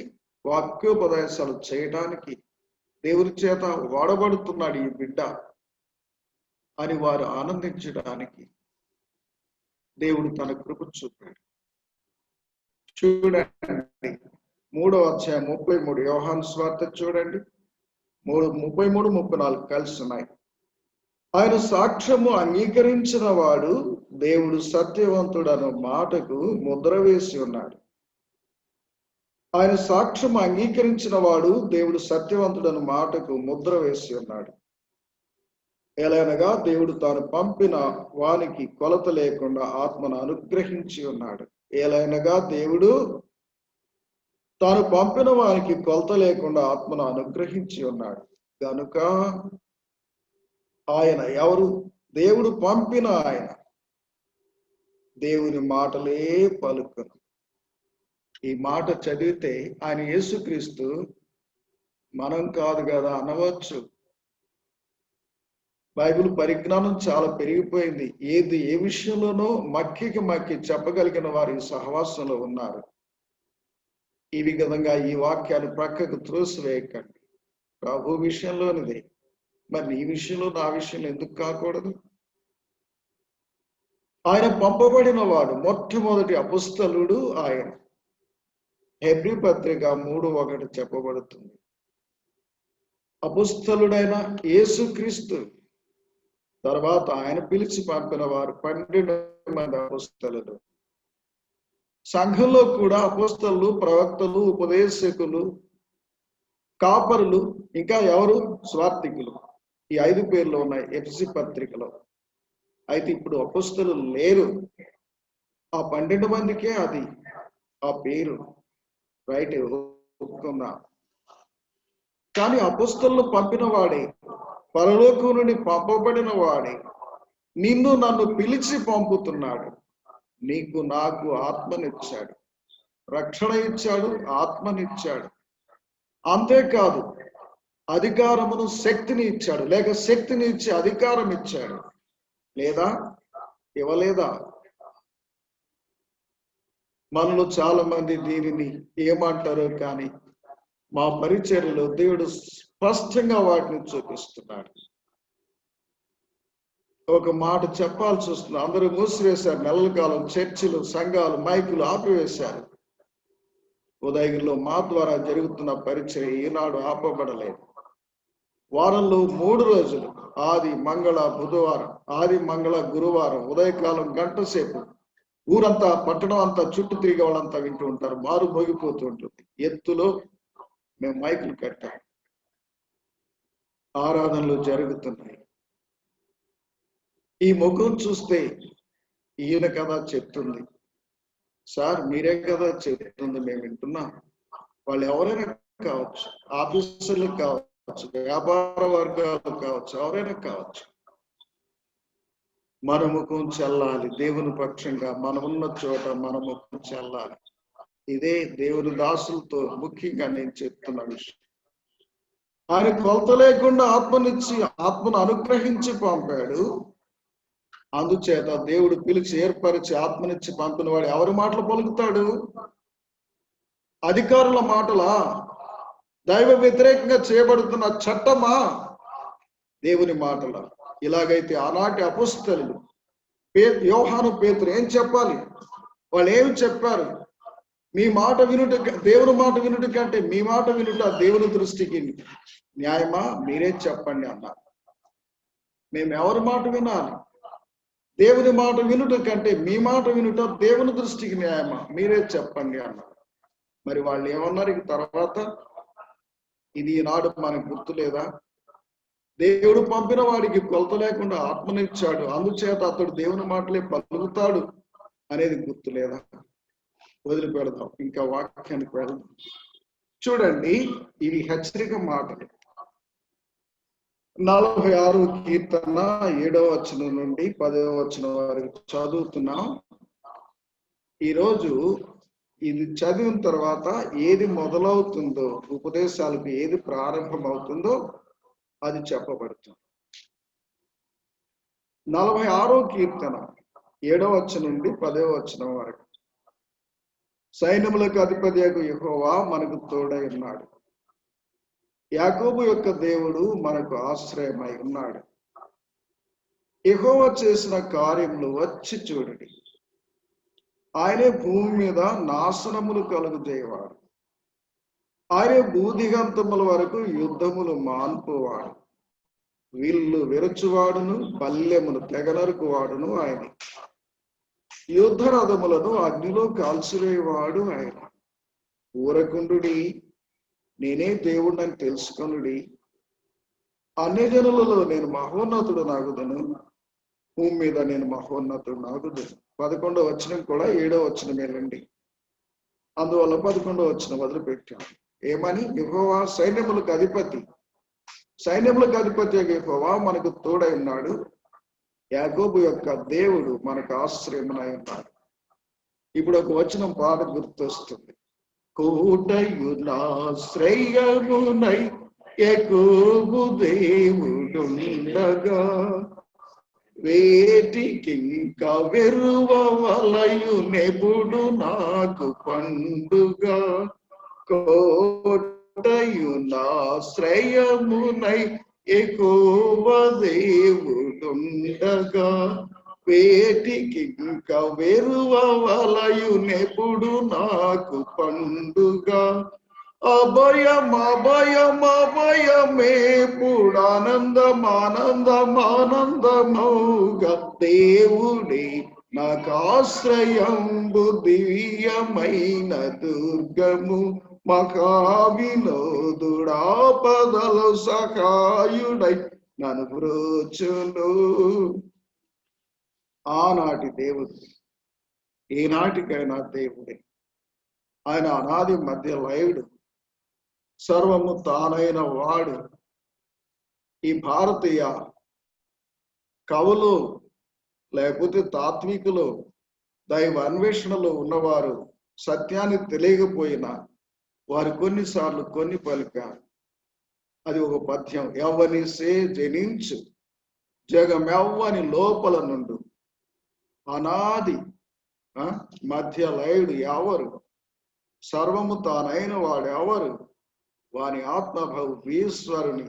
వాక్యోపదేశాలు చేయడానికి దేవుని చేత వాడబడుతున్నాడు ఈ బిడ్డ అని వారు ఆనందించడానికి దేవుడు తన కృప చూపాడు. చూడండి 3వ అధ్యాయం 33 యోహాను సువార్త చూడండి. 33, 34 కలిసి ఉన్నాయి. ఆయన సాక్ష్యము అంగీకరించిన వాడు దేవుడు సత్యవంతుడన్న మాటకు ముద్ర వేసి ఉన్నాడు. ఆయన సాక్ష్యం అంగీకరించిన వాడు దేవుడు సత్యవంతుడన్న మాటకు ముద్ర వేసి ఉన్నాడు. ఎలానగా దేవుడు తాను పంపిన వానికి కొలత లేకుండా ఆత్మను అనుగ్రహించి ఉన్నాడు. ఎలానగా దేవుడు తాను పంపిన వానికి కొలత లేకుండా ఆత్మను అనుగ్రహించి ఉన్నాడు. కనుక ఆయన ఎవరు? దేవుడు పంపిన ఆయన దేవుని మాటలే పలుకును. ఈ మాట చదివితే ఆయన యేసుక్రీస్తు మనం కాదు కదా అనవచ్చు. బైబిల్ పరిజ్ఞానం చాలా పెరిగిపోయింది. ఏ విషయంలోనూ మక్కి చెప్పగలిగిన వారి సహవాసంలో ఉన్నారు. ఈ విధంగా ఈ వాక్యాలు ప్రక్కకు త్రోసివేయకండి. ప్రభు విషయంలోనిదే, మరి నీ విషయంలో నా విషయంలో ఎందుకు కాకూడదు? ఆయన పంపబడిన వాడు మొట్టమొదటి అపుస్తలుడు ఆయన. హెబ్రీ పత్రిక 3:1 చెప్పబడుతుంది. అపుస్తలుడైన యేసుక్రీస్తు తర్వాత ఆయన పిలిచి పంపిన వారు 12 మంది అపుస్తలులు. సంఘంలో కూడా అపుస్తలు, ప్రవక్తలు, ఉపదేశకులు, కాపరులు, ఇంకా ఎవరు? స్వార్థికులు. ఈ 5 పేర్లు ఉన్నాయి ఎఫెసీ పత్రికలో. అయితే ఇప్పుడు అపుస్తలు లేరు. ఆ 12 మందికే అది ఆ పేరు రైట్ ఒప్పుకుందాం. కానీ అపుస్తలను పంపిన వాడే, పరలోకం నుండి పంపబడిన వాడే నిన్ను నన్ను పిలిచి పంపుతున్నాడు. నీకు నాకు ఆత్మనిచ్చాడు, రక్షణ ఇచ్చాడు, ఆత్మనిచ్చాడు. అంతేకాదు అధికారమును, శక్తిని ఇచ్చాడు. లేక శక్తిని ఇచ్చి అధికారం ఇచ్చాడు. లేదా ఇవ్వలేదా? మనలో చాలా మంది దీనిని ఏమంటారో కానీ మా పరిచర్యలో దేవుడు స్పష్టంగా వాటిని చూపిస్తున్నాడు. ఒక మాట చెప్పాల్సి వస్తుంది. అందరూ మూసివేశారు. నెలల కాలం చర్చిలు, సంఘాలు, మైకులు ఆపివేశారు. ఉదయగిరిలో మా ద్వారా జరుగుతున్న పరిచర్య ఈనాడు ఆపబడలేదు. వారంలో 3 రోజులు, ఆది, మంగళ, బుధవారం, ఆది, మంగళ, గురువారం ఉదయకాలం గంట సేపు ఊరంతా, పట్టణం అంతా చుట్టూ తిరిగే వాళ్ళంతా వింటూ ఉంటారు. మారు మోగిపోతూ ఉంటుంది. ఎత్తులో మేము మైకులు కట్టాం. ఆరాధనలు జరుగుతున్నాయి. ఈ ముఖం చూస్తే ఈయన కదా చెప్తుంది. సార్ మీరే కదా చెప్తుంది, మేము వింటున్నాం. వాళ్ళు ఎవరైనా కావచ్చు, ఆఫీసర్లు కావచ్చు, వ్యాపార వర్గాలు కావచ్చు, ఎవరైనా కావచ్చు. మన ముఖం చెల్లాలి. దేవుని పక్షంగా మనమున్న చోట మన ముఖం చెల్లాలి. ఇదే దేవుని దాసులతో ముఖ్యంగా నేను చెప్తున్న విషయం. ఆయన కొలత లేకుండా ఆత్మనిచ్చి, ఆత్మను అనుగ్రహించి పంపాడు. అందుచేత దేవుడు పిలిచి ఏర్పరిచి ఆత్మనిచ్చి పంపిన వాడు ఎవరి మాటలు పలుకుతాడు? అధికారుల మాటలా? దైవ వ్యతిరేకంగా చేయబడుతున్న చట్టమా? దేవుని మాటల? ఇలాగైతే ఆనాటి అపుస్తలులు యోహాను, పేతురు ఏం చెప్పాలి? వాళ్ళు ఏమి చెప్పారు? మీ మాట వినుట, దేవుని మాట వినుట కంటే మీ మాట వినుట దేవుని దృష్టికి న్యాయమా? మీరే చెప్పండి అన్నారు. మేము ఎవరి మాట వినాలి? దేవుని మాట వినుట కంటే మీ మాట వినుట దేవుని దృష్టికి న్యాయమా? మీరే చెప్పండి అన్నారు. మరి వాళ్ళు ఏమన్నారు తర్వాత? ఇది ఈనాడు మనకు గుర్తులేదా? దేవుడు పంపిన వాడికి కొలత లేకుండా ఆత్మనిచ్చాడు, అందుచేత అతడు దేవుని మాటలే పలుకుతాడు అనేది గుర్తులేదా? వదిలిపెడదాం, ఇంకా వాక్యానికి వెళ్దాం. చూడండి, ఇవి హెచ్చరిక మాటలు. 46వ కీర్తన 7వ వచనం నుండి 10వ వచనం వరకు చదువుతున్నాం. ఈరోజు ఇది చదివిన తర్వాత ఏది మొదలవుతుందో, ఉపదేశాలకు ఏది ప్రారంభం అవుతుందో అది చెప్పబడుతుంది. 46వ కీర్తన 7వ వచనం నుండి 10వ వచనం వరకు. సైన్యములకు అధిపతియగు యెహోవా మనకు తోడై ఉన్నాడు. యాకోబు యొక్క దేవుడు మనకు ఆశ్రయమై ఉన్నాడు. యెహోవా చేసిన కార్యములు వచ్చి చూడండి. ఆయనే భూమి మీద నాశనములు కలుగజేయవాడు. ఆయన భూదిగంతముల వరకు యుద్ధములు మాన్పువాడు, విల్లు విరచువాడును పల్లెమును తెగనరుకువాడును ఆయన. యుద్ధ రథములను అగ్నిలో కాల్చివేవాడు ఆయన. ఊరకుండుడి, నేనే దేవుడిని తెలుసుకొనుడి. అన్ని జనులలో నేను మహోన్నతుడు నాగుదను, భూమి మీద నేను మహోన్నతుడు నాగుదను. 11వ వచనం కూడా 7వ వచనం వెళ్ళండి. అందువల్ల 11వ వచనం వదిలిపెట్టాను. ఏమని? యెహోవా సైన్యములకు అధిపతి, సైన్యములకు అధిపతి యెహోవా మనకు తోడై ఉన్నాడు. యాకోబు యొక్క దేవుడు మనకు ఆశ్రయమునై ఉన్నాడు. ఇప్పుడు ఒక వచనం పాట గుర్తొస్తుంది. కోటయునాశ్రయమునై యాకోబు దేవుడుండగా, వేటికింకా వెరువలయు నెబుడు నాకు పండుగ. కోటయునాశ్రయమునై యాకోబు దేవుడుండగా, వేటికింకా వెరువలయు నెబుడు నాకు పండుగ. అభయం అభయం అభయమేపుడానందమానందమానందమౌగా, దేవుడే నాకు ఆశ్రయంబు దివ్యమైన దుర్గము, మహావినోదుడాపదలు సహాయుడై నన్ను బ్రోచును. ఆనాటి దేవుడు ఈనాటికైనా దేవుడే. ఆయన అనాది మధ్య లయుడు, సర్వము తానైన వాడు. ఈ భారతీయ కవులు లేకపోతే తాత్వికులు, దైవ అన్వేషణలో ఉన్నవారు సత్యాన్ని తెలియకపోయినా వారు కొన్నిసార్లు కొన్ని పలికారు. అది ఒక పద్యం. ఎవ్వనిసే జనించు జగమెవ్వని లోపల నుండు, అనాది మధ్య లయుడు ఎవరు, సర్వము తానైన వాడు ఎవరు, వాని ఆత్మభావు ఈశ్వరుని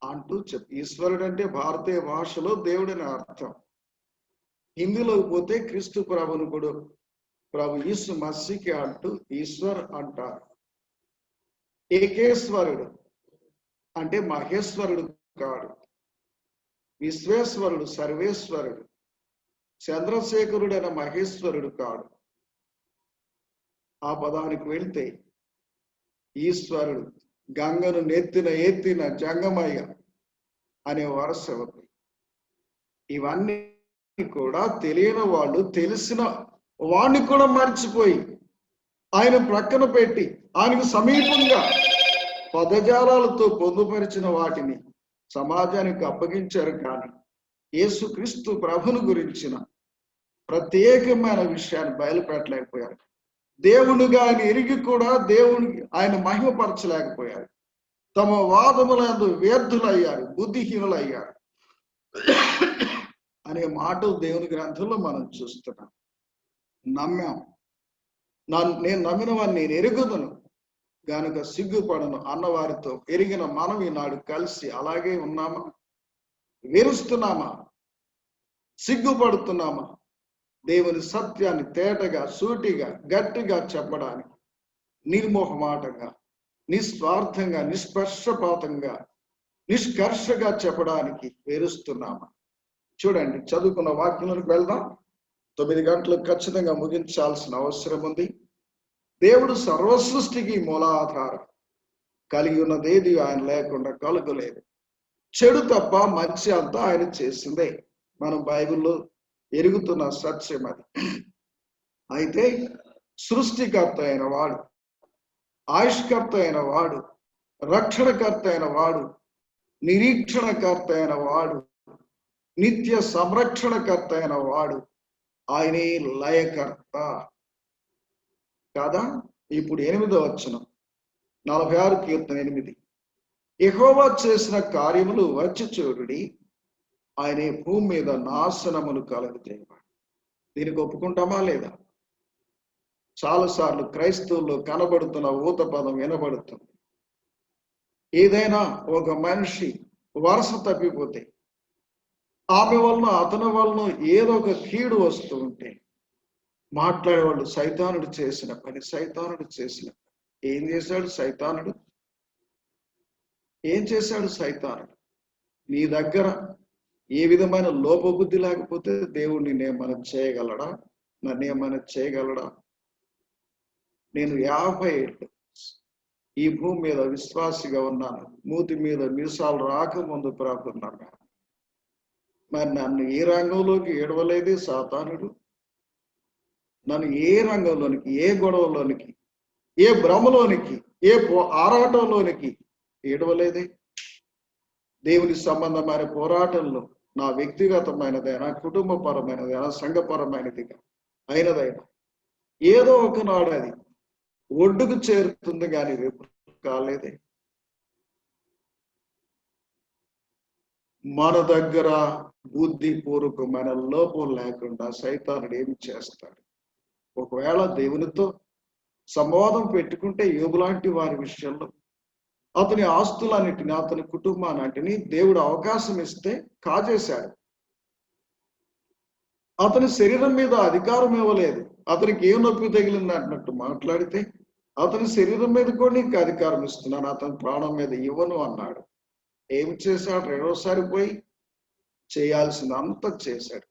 అంటూ చెప్పి. ఈశ్వరుడు అంటే భారతీయ భాషలో దేవుడని అర్థం. హిందీలోకి పోతే క్రీస్తు ప్రభుని కూడా ప్రభు యేసు మసీకి అంటూ ఈశ్వర్ అంటారు. ఏకేశ్వరుడు అంటే మహేశ్వరుడు కాడు, విశ్వేశ్వరుడు సర్వేశ్వరుడు, చంద్రశేఖరుడైన మహేశ్వరుడు కాడు. ఆ పదానికి వెళ్తే ఈశ్వరుడు గంగను ఎత్తిన జంగమయ్య అనే వరస ఉంది. ఇవన్నీ కూడా తెలియని వాళ్ళు తెలిసిన వాణ్ణి కూడా మర్చిపోయి ఆయన ప్రక్కన పెట్టి ఆయనకు సమీపంగా పదజాలాలతో పొందుపరిచిన వాటిని సమాజానికి అప్పగించారు. కానీ యేసుక్రీస్తు ప్రభుని గురించిన ప్రత్యేకమైన విషయాన్ని బయలుపెట్టలేకపోయారు. దేవునిగా ఆయన ఎరిగి కూడా దేవునికి ఆయన మహిమపరచలేకపోయారు. తమ వాదములందు వ్యర్థులయ్యారు, బుద్ధిహీనులయ్యారు అనే మాటలు దేవుని గ్రంథంలో మనం చూస్తున్నాం. నేను నమ్మిన వాడిని నేను ఎరుగుదను గనుక సిగ్గుపడను అన్నవారితో ఎరిగిన మనం ఈనాడు కలిసి అలాగే ఉన్నామా? వెరుస్తున్నామా? సిగ్గుపడుతున్నామా? దేవుని సత్యాన్ని తేటగా, సూటిగా, గట్టిగా చెప్పడానికి నిర్మోహమాటంగా, నిస్వార్థంగా, నిష్పక్షపాతంగా, నిష్కర్షగా చెప్పడానికి వెరుస్తున్నామా? చూడండి, చదువుకున్న వాక్యంలోకి వెళ్దాం. 9 గంటలకు ఖచ్చితంగా ముగించాల్సిన అవసరం ఉంది. దేవుడు సర్వసృష్టికి మూలాధారం, కలిగి ఉన్నదేది ఆయన లేకుండా కలుగలేదు. చెడు తప్ప మంచి అంతా ఆయన చేసిందే. మనం బైబిల్లో ఎరుగుతున్న సత్యం అది. అయితే సృష్టికర్త అయిన వాడు, ఆయుష్కర్త అయిన వాడు, రక్షణకర్త అయిన వాడు, నిరీక్షణకర్త అయిన వాడు, నిత్య సంరక్షణకర్త అయిన వాడు ఆయనే లయకర్త కాదా? ఇప్పుడు 8వ వచనం 46 కీర్తన 8. యెహోవా చేసిన కార్యములు వచ్చి చూడుడి, ఆయనే భూమి మీద నాశనములు కలుగజేయవాడు. దీనికి ఒప్పుకుంటామా లేదా? చాలాసార్లు క్రైస్తవుల్లో కనబడుతున్న ఊత పదం వినబడుతుంది. ఏదైనా ఒక మనిషి వరుస తప్పిపోతే, ఆమె వలన అతని వలన ఏదో ఒక కీడు వస్తూ ఉంటే మాట్లాడేవాళ్ళు సైతానుడు చేసిన పని, సైతానుడు చేసిన పని. ఏం చేశాడు సైతానుడు? ఏం చేశాడు సైతానుడు? నీ దగ్గర ఏ విధమైన లోపబుద్ధి లేకపోతే దేవుడు నిన్నేమైనా చేయగలడా? నన్నేమైనా చేయగలడా? నేను 50 ఏళ్ళు ఈ భూమి మీద విశ్వాసిగా ఉన్నాను. మూతి మీద మీసాలు రాకముందు ప్రార్థన్నాను. మరి నన్ను ఏ రంగంలోకి ఏడవలేదే సాతానుడు? నన్ను ఏ రంగంలోనికి, ఏ గొడవలోనికి, ఏ భ్రమలోనికి, ఏ ఆరాటంలోనికి ఏడవలేదే? దేవుని సంబంధమైన పోరాటంలో నా వ్యక్తిగతమైనదైనా, కుటుంబపరమైనదైనా, సంఘపరమైనదిగా అయినదైనా ఏదో ఒకనాడు అది ఒడ్డుకు చేరుతుంది, కానీ రేపు కాలేదే. మన దగ్గర బుద్ధిపూర్వకమైన లోపం లేకుండా సైతానుడు ఏమి చేస్తాడు? ఒకవేళ దేవునితో సంవాదం పెట్టుకుంటే యోబు లాంటి వారి విషయంలో అతని ఆస్తులన్నిటిని, అతని కుటుంబాన్నింటిని దేవుడు అవకాశం ఇస్తే కాజేశాడు. అతని శరీరం మీద అధికారం ఇవ్వలేదు. అతనికి ఏం నొప్పి తగిలింది అన్నట్టు మాట్లాడితే అతని శరీరం మీద కూడా నీకు అధికారం ఇస్తున్నాను, అతని ప్రాణం మీద ఇవ్వను అన్నాడు. ఏమి చేశాడు? రెండోసారి పోయి చేయాల్సిందంత చేశాడు.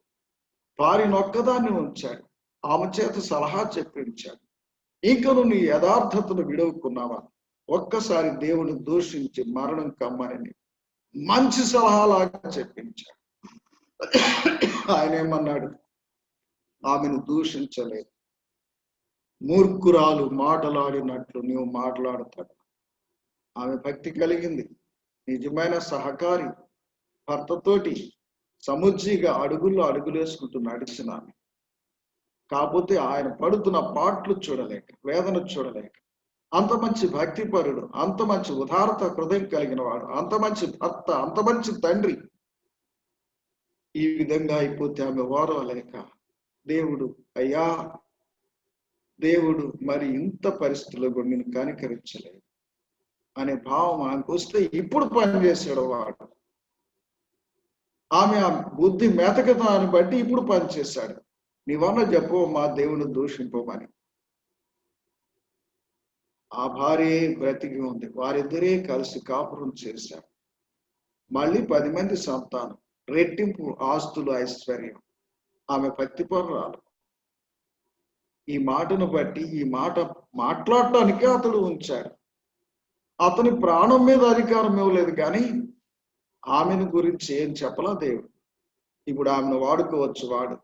భార్యనొక్కదాన్ని ఉంచాడు. ఆమె చేత సలహా చెప్పించాడు. ఇంకా నువ్వు నీ యథార్థతను విడవుకున్నావా? ఒక్కసారి దేవుని దూషించి మరణం కమ్మని మంచి సలహాలాగా చెప్పించాడు. ఆయన ఏమన్నాడు? ఆమెను దూషించలేదు. మూర్ఖురాలు మాటలాడినట్లు నీవు మాట్లాడతాడు. ఆమె భక్తి కలిగింది, నిజమైన సహకారి, భర్తతోటి సముజ్జిగా అడుగులేసుకుంటూ నడిచిన ఆమె. కాకపోతే ఆయన పడుతున్న పాటలు చూడలేక, వేదన చూడలేక, అంత మంచి భక్తిపరుడు, అంత మంచి ఉదారత హృదయం కలిగిన వాడు, అంత మంచి భర్త, అంత మంచి తండ్రి ఈ విధంగా అయిపోతే ఆమె ఓరవలేక, దేవుడు అయ్యా, దేవుడు మరి ఇంత పరిస్థితుల్లో కూడా నేను కనికరించలేదు అనే భావం ఆమెకు వస్తే ఇప్పుడు పనిచేసాడు వాడు. ఆమె ఆ బుద్ధి మెతకదాన్ని బట్టి ఇప్పుడు పనిచేశాడు. నీవన్న చెప్పు మా దేవుని దూషింపమని. ఆ భార్య బ్రతికి ఉంది. వారిద్దరే కలిసి కాపురం చేశారు. మళ్ళీ 10 మంది సంతానం, రెట్టింపు ఆస్తులు, ఐశ్వర్యం. ఆమె భక్తిపరురాలు. ఈ మాటను బట్టి, ఈ మాట మాట్లాడటానికి అతడు ఉంచాడు. అతని ప్రాణం మీద అధికారం ఇవ్వలేదు, కానీ ఆమెను గురించి ఏం చెప్పలా దేవుడు. ఇప్పుడు ఆమెను వాడుకోవచ్చు వాడు.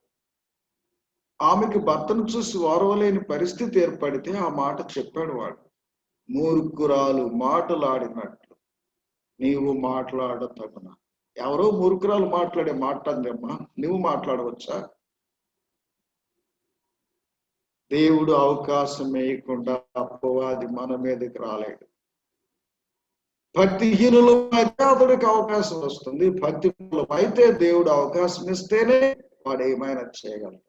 ఆమెకి భర్తను చూసి వారవలేని పరిస్థితి ఏర్పడితే ఆ మాట చెప్పాడు వాడు. మూర్ఖురాలు మాటలాడినట్లు నీవు మాట్లాడతగునా? ఎవరో మూర్ఖురాలు మాట్లాడే మాట్లాడమ్మా, నువ్వు మాట్లాడవచ్చా? దేవుడు అవకాశం వేయకుండా అపవాది మన మీదకి రాలేడు. భక్తిహీనులు అయితే అతడికి అవకాశం వస్తుంది. భక్తిహీనులు అయితే దేవుడు అవకాశం ఇస్తేనే వాడు ఏమైనా చేయగలడు.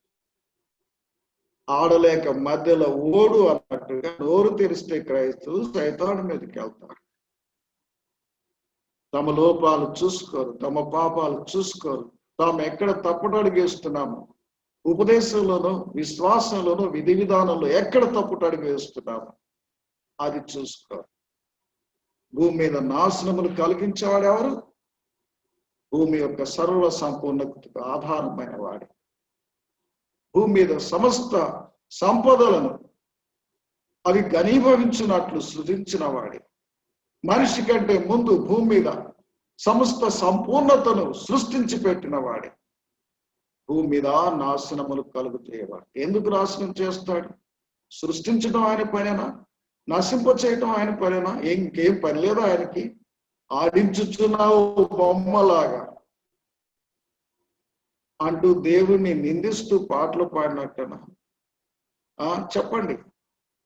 ఆడలేక మధ్యలో ఓడు అన్నట్టుగా నోరు తెరిస్తే క్రైస్తవులు సైతాను మీదకి వెళ్తారు. తమ లోపాలు చూసుకోరు, తమ పాపాలు చూసుకోరు, తాము ఎక్కడ తప్పుటడుగేస్తున్నాము, ఉపదేశంలోనూ, విశ్వాసంలోనూ, విధి విధానంలో ఎక్కడ తప్పుటడుగు వేస్తున్నాము అది చూసుకోరు. భూమి మీద నాశనములు కలిగించేవాడు ఎవరు? భూమి యొక్క సర్వ సంపూర్ణతకు ఆధారమైన వాడు. భూమి మీద సమస్త సంపదలను అవి ఘనీభవించినట్లు సృజించిన వాడి. మనిషి కంటే ముందు భూమి మీద సమస్త సంపూర్ణతను సృష్టించి పెట్టిన వాడి. భూమి మీద నాశనములు కలుగుతాయేవాడు. ఎందుకు నాశనం చేస్తాడు? సృష్టించడం ఆయన పనేనా? నశింప చేయటం ఆయన పనేనా? ఇంకేం పని లేదా ఆయనకి? ఆడించుచున్నావు బొమ్మలాగా అంటూ దేవుణ్ణి నిందిస్తూ పాటలు పాడినట్టనా? చెప్పండి.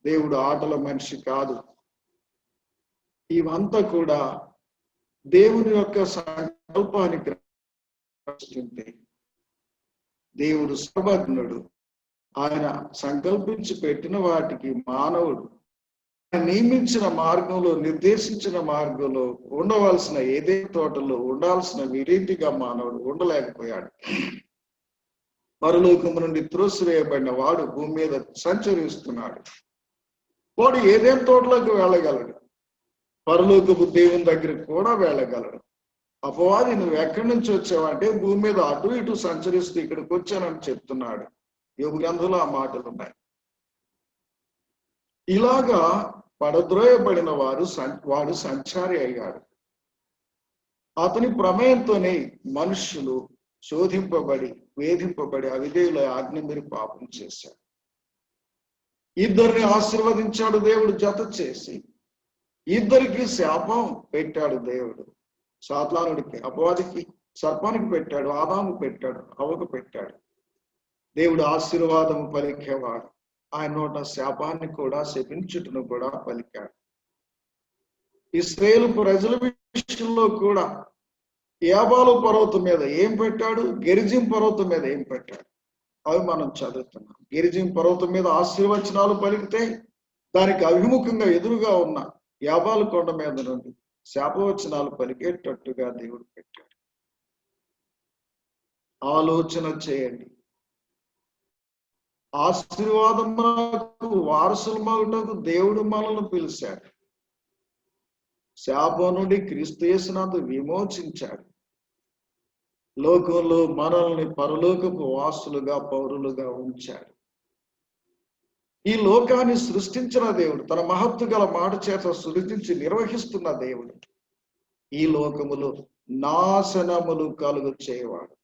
దేవుడు ఆటల మనిషి కాదు. ఇవంతా కూడా దేవుని యొక్క సంకల్పానికి దేవుడు సర్వజ్ఞుడు. ఆయన సంకల్పించి పెట్టిన వాటికి మానవుడు నియమించిన మార్గంలో, నిర్దేశించిన మార్గంలో ఉండవలసిన ఏదే తోటలో ఉండాల్సిన విరీతిగా మానవుడు ఉండలేకపోయాడు. పరలోకము నుండి త్రోసివేయబడిన వాడు భూమి మీద సంచరిస్తున్నాడు. వాడు ఏదేం తోటలోకి వెళ్ళగలడు, పరలోకపు దేవుని దగ్గరికి కూడా వెళ్ళగలడు. అపవాది నువ్వు ఎక్కడి నుంచి వచ్చావంటే భూమి మీద అటు ఇటు సంచరిస్తూ ఇక్కడికి వచ్చానని చెప్తున్నాడు. యోబు గ్రంథంలో ఆ మాటలు ఉన్నాయి. ఇలాగా పడద్రోయబడిన వాడు సంచారి అయ్యాడు. అతని ప్రమేయంతోనే మనుషులు శోధింపబడి వేధింపబడి అవిధేయుల ఆజ్ఞ మీరు పాపం చేశారు. ఇద్దరిని ఆశీర్వదించాడు దేవుడు జత చేసి, ఇద్దరికి శాపం పెట్టాడు దేవుడు. సాతానుడికి, అపవాదికి, సర్పానికి పెట్టాడు, ఆదాము పెట్టాడు, హవ్వకు పెట్టాడు. దేవుడు ఆశీర్వాదం పలికేవాడు. ఆయన నోట శాపాన్ని కూడా శపించుటను కూడా పలికాడు. ఇశ్రాయేలు ప్రజల విషయంలో కూడా ఏబాలు పర్వతం మీద ఏం పెట్టాడు, గెరిజిం పర్వతం మీద ఏం పెట్టాడు, అవి మనం చదువుతున్నాం. గెరిజిం పర్వతం మీద ఆశీర్వచనాలు పలికితే దానికి అభిముఖంగా ఎదురుగా ఉన్న యాబాలు కొండ మీద నుండి శాపవచనాలు పలికేటట్టుగా దేవుడు పెట్టాడు. ఆలోచన చేయండి. ఆశీర్వాదమునకు వారసులమగుటకు దేవుడు మనల్ని పిలిచాడు. శాపం నుండి క్రీస్తు యేసునందు విమోచించాడు. లోకంలో మనల్ని పరలోకపు వాసులుగా, పౌరులుగా ఉంచాడు. ఈ లోకాన్ని సృష్టించిన దేవుడు, తన మహత్తు గల మాట చేత సృష్టించి నిర్వహిస్తున్న దేవుడు, ఈ లోకములో నాశనములు కలుగు చేయవాడు.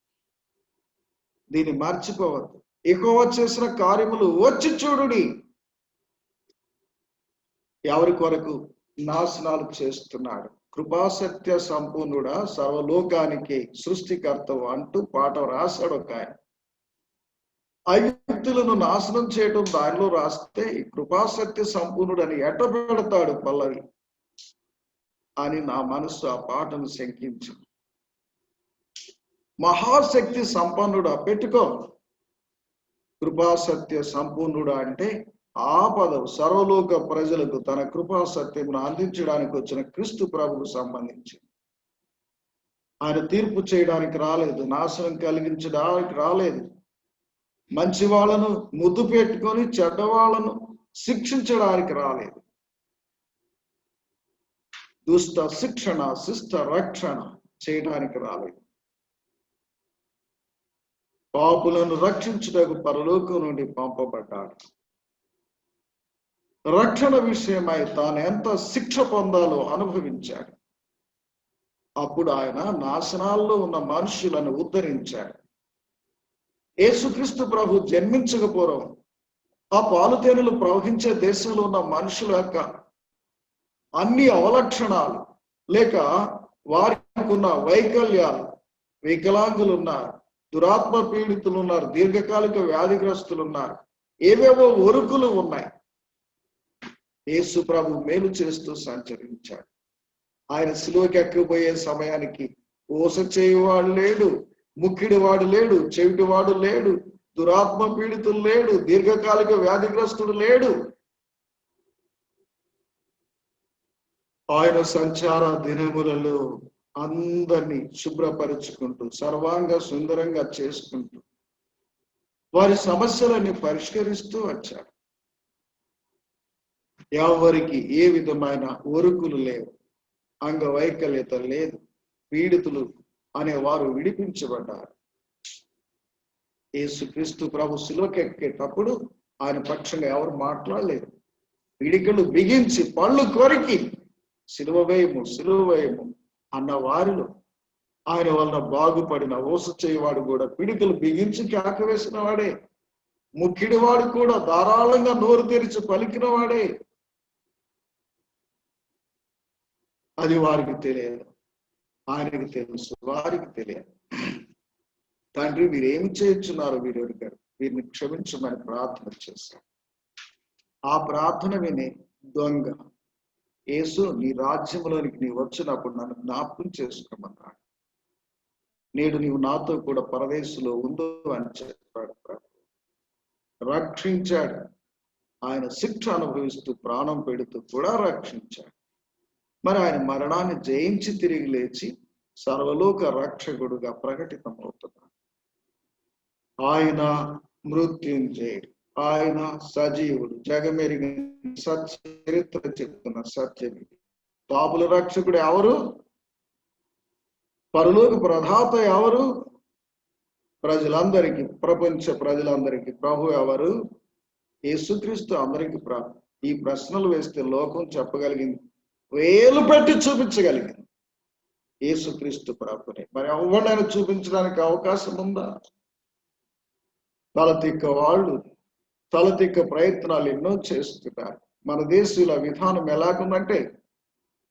దీన్ని మర్చిపోవద్దు. యెహోవా చేసిన కార్యములు వచ్చి చూడుడి. ఎవరి కొరకు నాశనాలు చేస్తున్నాడు. కృపాసత్య సంపూర్ణుడా, సర్వలోకానికి సృష్టికర్తవు అంటూ పాట రాశాడు ఒక ఆయన. ఐగుప్తులను నాశనం చేయడం దానిలో రాస్తే కృపాసత్య సంపూర్ణుడని ఎట్ట పెడతాడు పల్లవి అని నా మనసు ఆ పాటను శంకించింది. మహాశక్తి సంపన్నుడా పెట్టుకో. కృపాసత్య సంపూర్ణుడా అంటే ఆ పదం సర్వలోక ప్రజలకు తన కృపా సత్యమును అందించడానికి వచ్చిన క్రీస్తు ప్రభువుకు సంబంధించింది. ఆయన తీర్పు చేయడానికి రాలేదు, నాశనం కలిగించడానికి రాలేదు. మంచి వాళ్ళను ముద్దు పెట్టుకొని చెడ్డవాళ్లను శిక్షించడానికి రాలేదు. దుష్ట శిక్షణ, శిష్ట రక్షణ చేయడానికి రాలేదు. పాపులను రక్షించుటకు పరలోకం నుండి పంపబడ్డాడు. రక్షణ విషయమై తాను ఎంత శిక్ష పొందాలో అనుభవించాడు. అప్పుడు ఆయన నాశనాల్లో ఉన్న మనుషులను ఉద్ధరించాడు. యేసుక్రీస్తు ప్రభు జన్మించకపోవడం, ఆ పాలుతేనెలు ప్రవహించే దేశంలో ఉన్న మనుషుల యొక్క అన్ని అవలక్షణాలు లేక వారికి ఉన్న వైకల్యాలు, వికలాంగులు ఉన్నారు, దురాత్మ పీడితులు ఉన్నారు, దీర్ఘకాలిక వ్యాధిగ్రస్తులు ఉన్నారు, ఏవేవో ఒరుకులు ఉన్నాయి. యేసు ప్రభు మేలు చేస్తూ సంచరించాడు. ఆయన శిలువకి ఎక్కబోయే సమయానికి ఊస చేయువాడు లేడు, ముక్కిడివాడు లేడు, చెవిటివాడు లేడు, దురాత్మ పీడితులు లేడు, దీర్ఘకాలిక వ్యాధిగ్రస్తుడు లేడు. ఆయన సంచార దినములలో అందరినీ శుభ్రపరుచుకుంటూ సర్వాంగ సుందరంగా చేసుకుంటూ వారి సమస్యలని పరిష్కరిస్తూ వచ్చాడు. ఎవరికి ఏ విధమైన ఒరుకులు లేవు, అంగవైకల్యత లేదు, పీడితులు అనేవారు విడిపించబడ్డారు. యేసుక్రీస్తు ప్రభు శిలువకెక్కేటప్పుడు ఆయన పక్షంగా ఎవరు మాట్లాడలేదు. పిడికలు బిగించి పళ్ళు కొరికి సిలువ వేయము, సిలువ వేయము అన్న వారిలో ఆయన వలన బాగుపడిన ఊస చేయవాడు కూడా పిడికలు బిగించి కేక వేసిన వాడే, ముక్కిడివాడు కూడా ధారాళంగా నోరు తెరిచి పలికిన వాడే. అది వారికి తెలియదు, ఆయనకి తెలుసు, వారికి తెలియదు. తండ్రి వీరేమి చేయించున్నారు, వీరు గారు వీరిని క్షమించమని ప్రార్థన చేశారు. ఆ ప్రార్థన విని దొంగ యేసు, నీ రాజ్యంలోనికి నీ వచ్చినప్పుడు నన్ను జ్ఞాపకం చేసుకోమన్నాడు. నేడు నీవు నాతో కూడా పరదేశంలో ఉందో అని చెప్పాడు. రక్షించాడు. ఆయన శిక్ష అనుభవిస్తూ ప్రాణం పెడుతూ కూడా రక్షించాడు. మరి ఆయన మరణాన్ని జయించి తిరిగి లేచి సర్వలోక రక్షకుడుగా ప్రకటితమవుతున్నాడు. ఆయన మృత్యుంజయుడు. ఆయన సజీవుడు, జగమెరిగిన చరిత్ర చెప్తున్న సత్యం. పాపుల రక్షకుడు ఎవరు? పరలోక ప్రదాత ఎవరు? ప్రజలందరికీ, ప్రపంచ ప్రజలందరికీ ప్రభు ఎవరు? యేసుక్రీస్తు. అందరికీ ఈ ప్రశ్నలు వేస్తే లోకం చెప్పగలిగింది, వేలు పెట్టి చూపించగలిగింది యేసుక్రీస్తు ప్రభునే. మరి ఎవరినైనా చూపించడానికి అవకాశం ఉందా? తలతిక్క వాళ్ళు తలతిక్క ప్రయత్నాలు ఎన్నో చేస్తున్నారు. మన దేశీయుల విధానం ఎలాగుందంటే,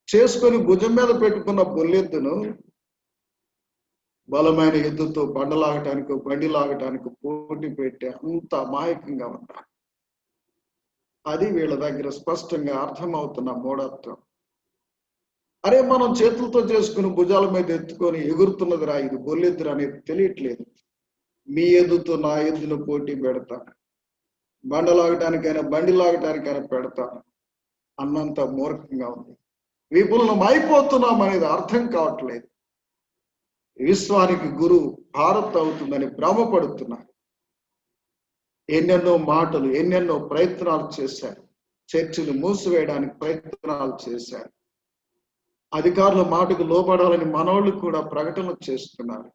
చేసుకొని భుజం మీద పెట్టుకున్న బొల్లెద్దును బలమైన ఎద్దుతో బండి లాగటానికి పోటీ పెట్టే అంత అమాయకంగా ఉన్నారు. అది వీళ్ళ దగ్గర స్పష్టంగా అర్థమవుతున్న మూఢత్వం. అరే, మనం చేతులతో చేసుకుని భుజాల మీద ఎత్తుకొని ఎగురుతున్నదిరా, ఇది బొల్లెద్దురు అనేది తెలియట్లేదు. మీ ఎద్దుతో నా ఎద్దును పోటీ పెడతాను, బండి లాగటానికైనా పెడతాను అన్నంత మూర్ఖంగా ఉంది. విపులం అయిపోతున్నాం అనేది అర్థం కావట్లేదు. విశ్వానికి గురువు భారత్ అవుతుందని భ్రమపడుతున్నారు. ఎన్నెన్నో మాటలు, ఎన్నెన్నో ప్రయత్నాలు చేశారు. చర్చిలు మూసివేయడానికి ప్రయత్నాలు చేశారు. అధికారుల మాటకు లోబడాలని మనోళ్ళు కూడా ప్రకటనలు చేస్తున్నారు.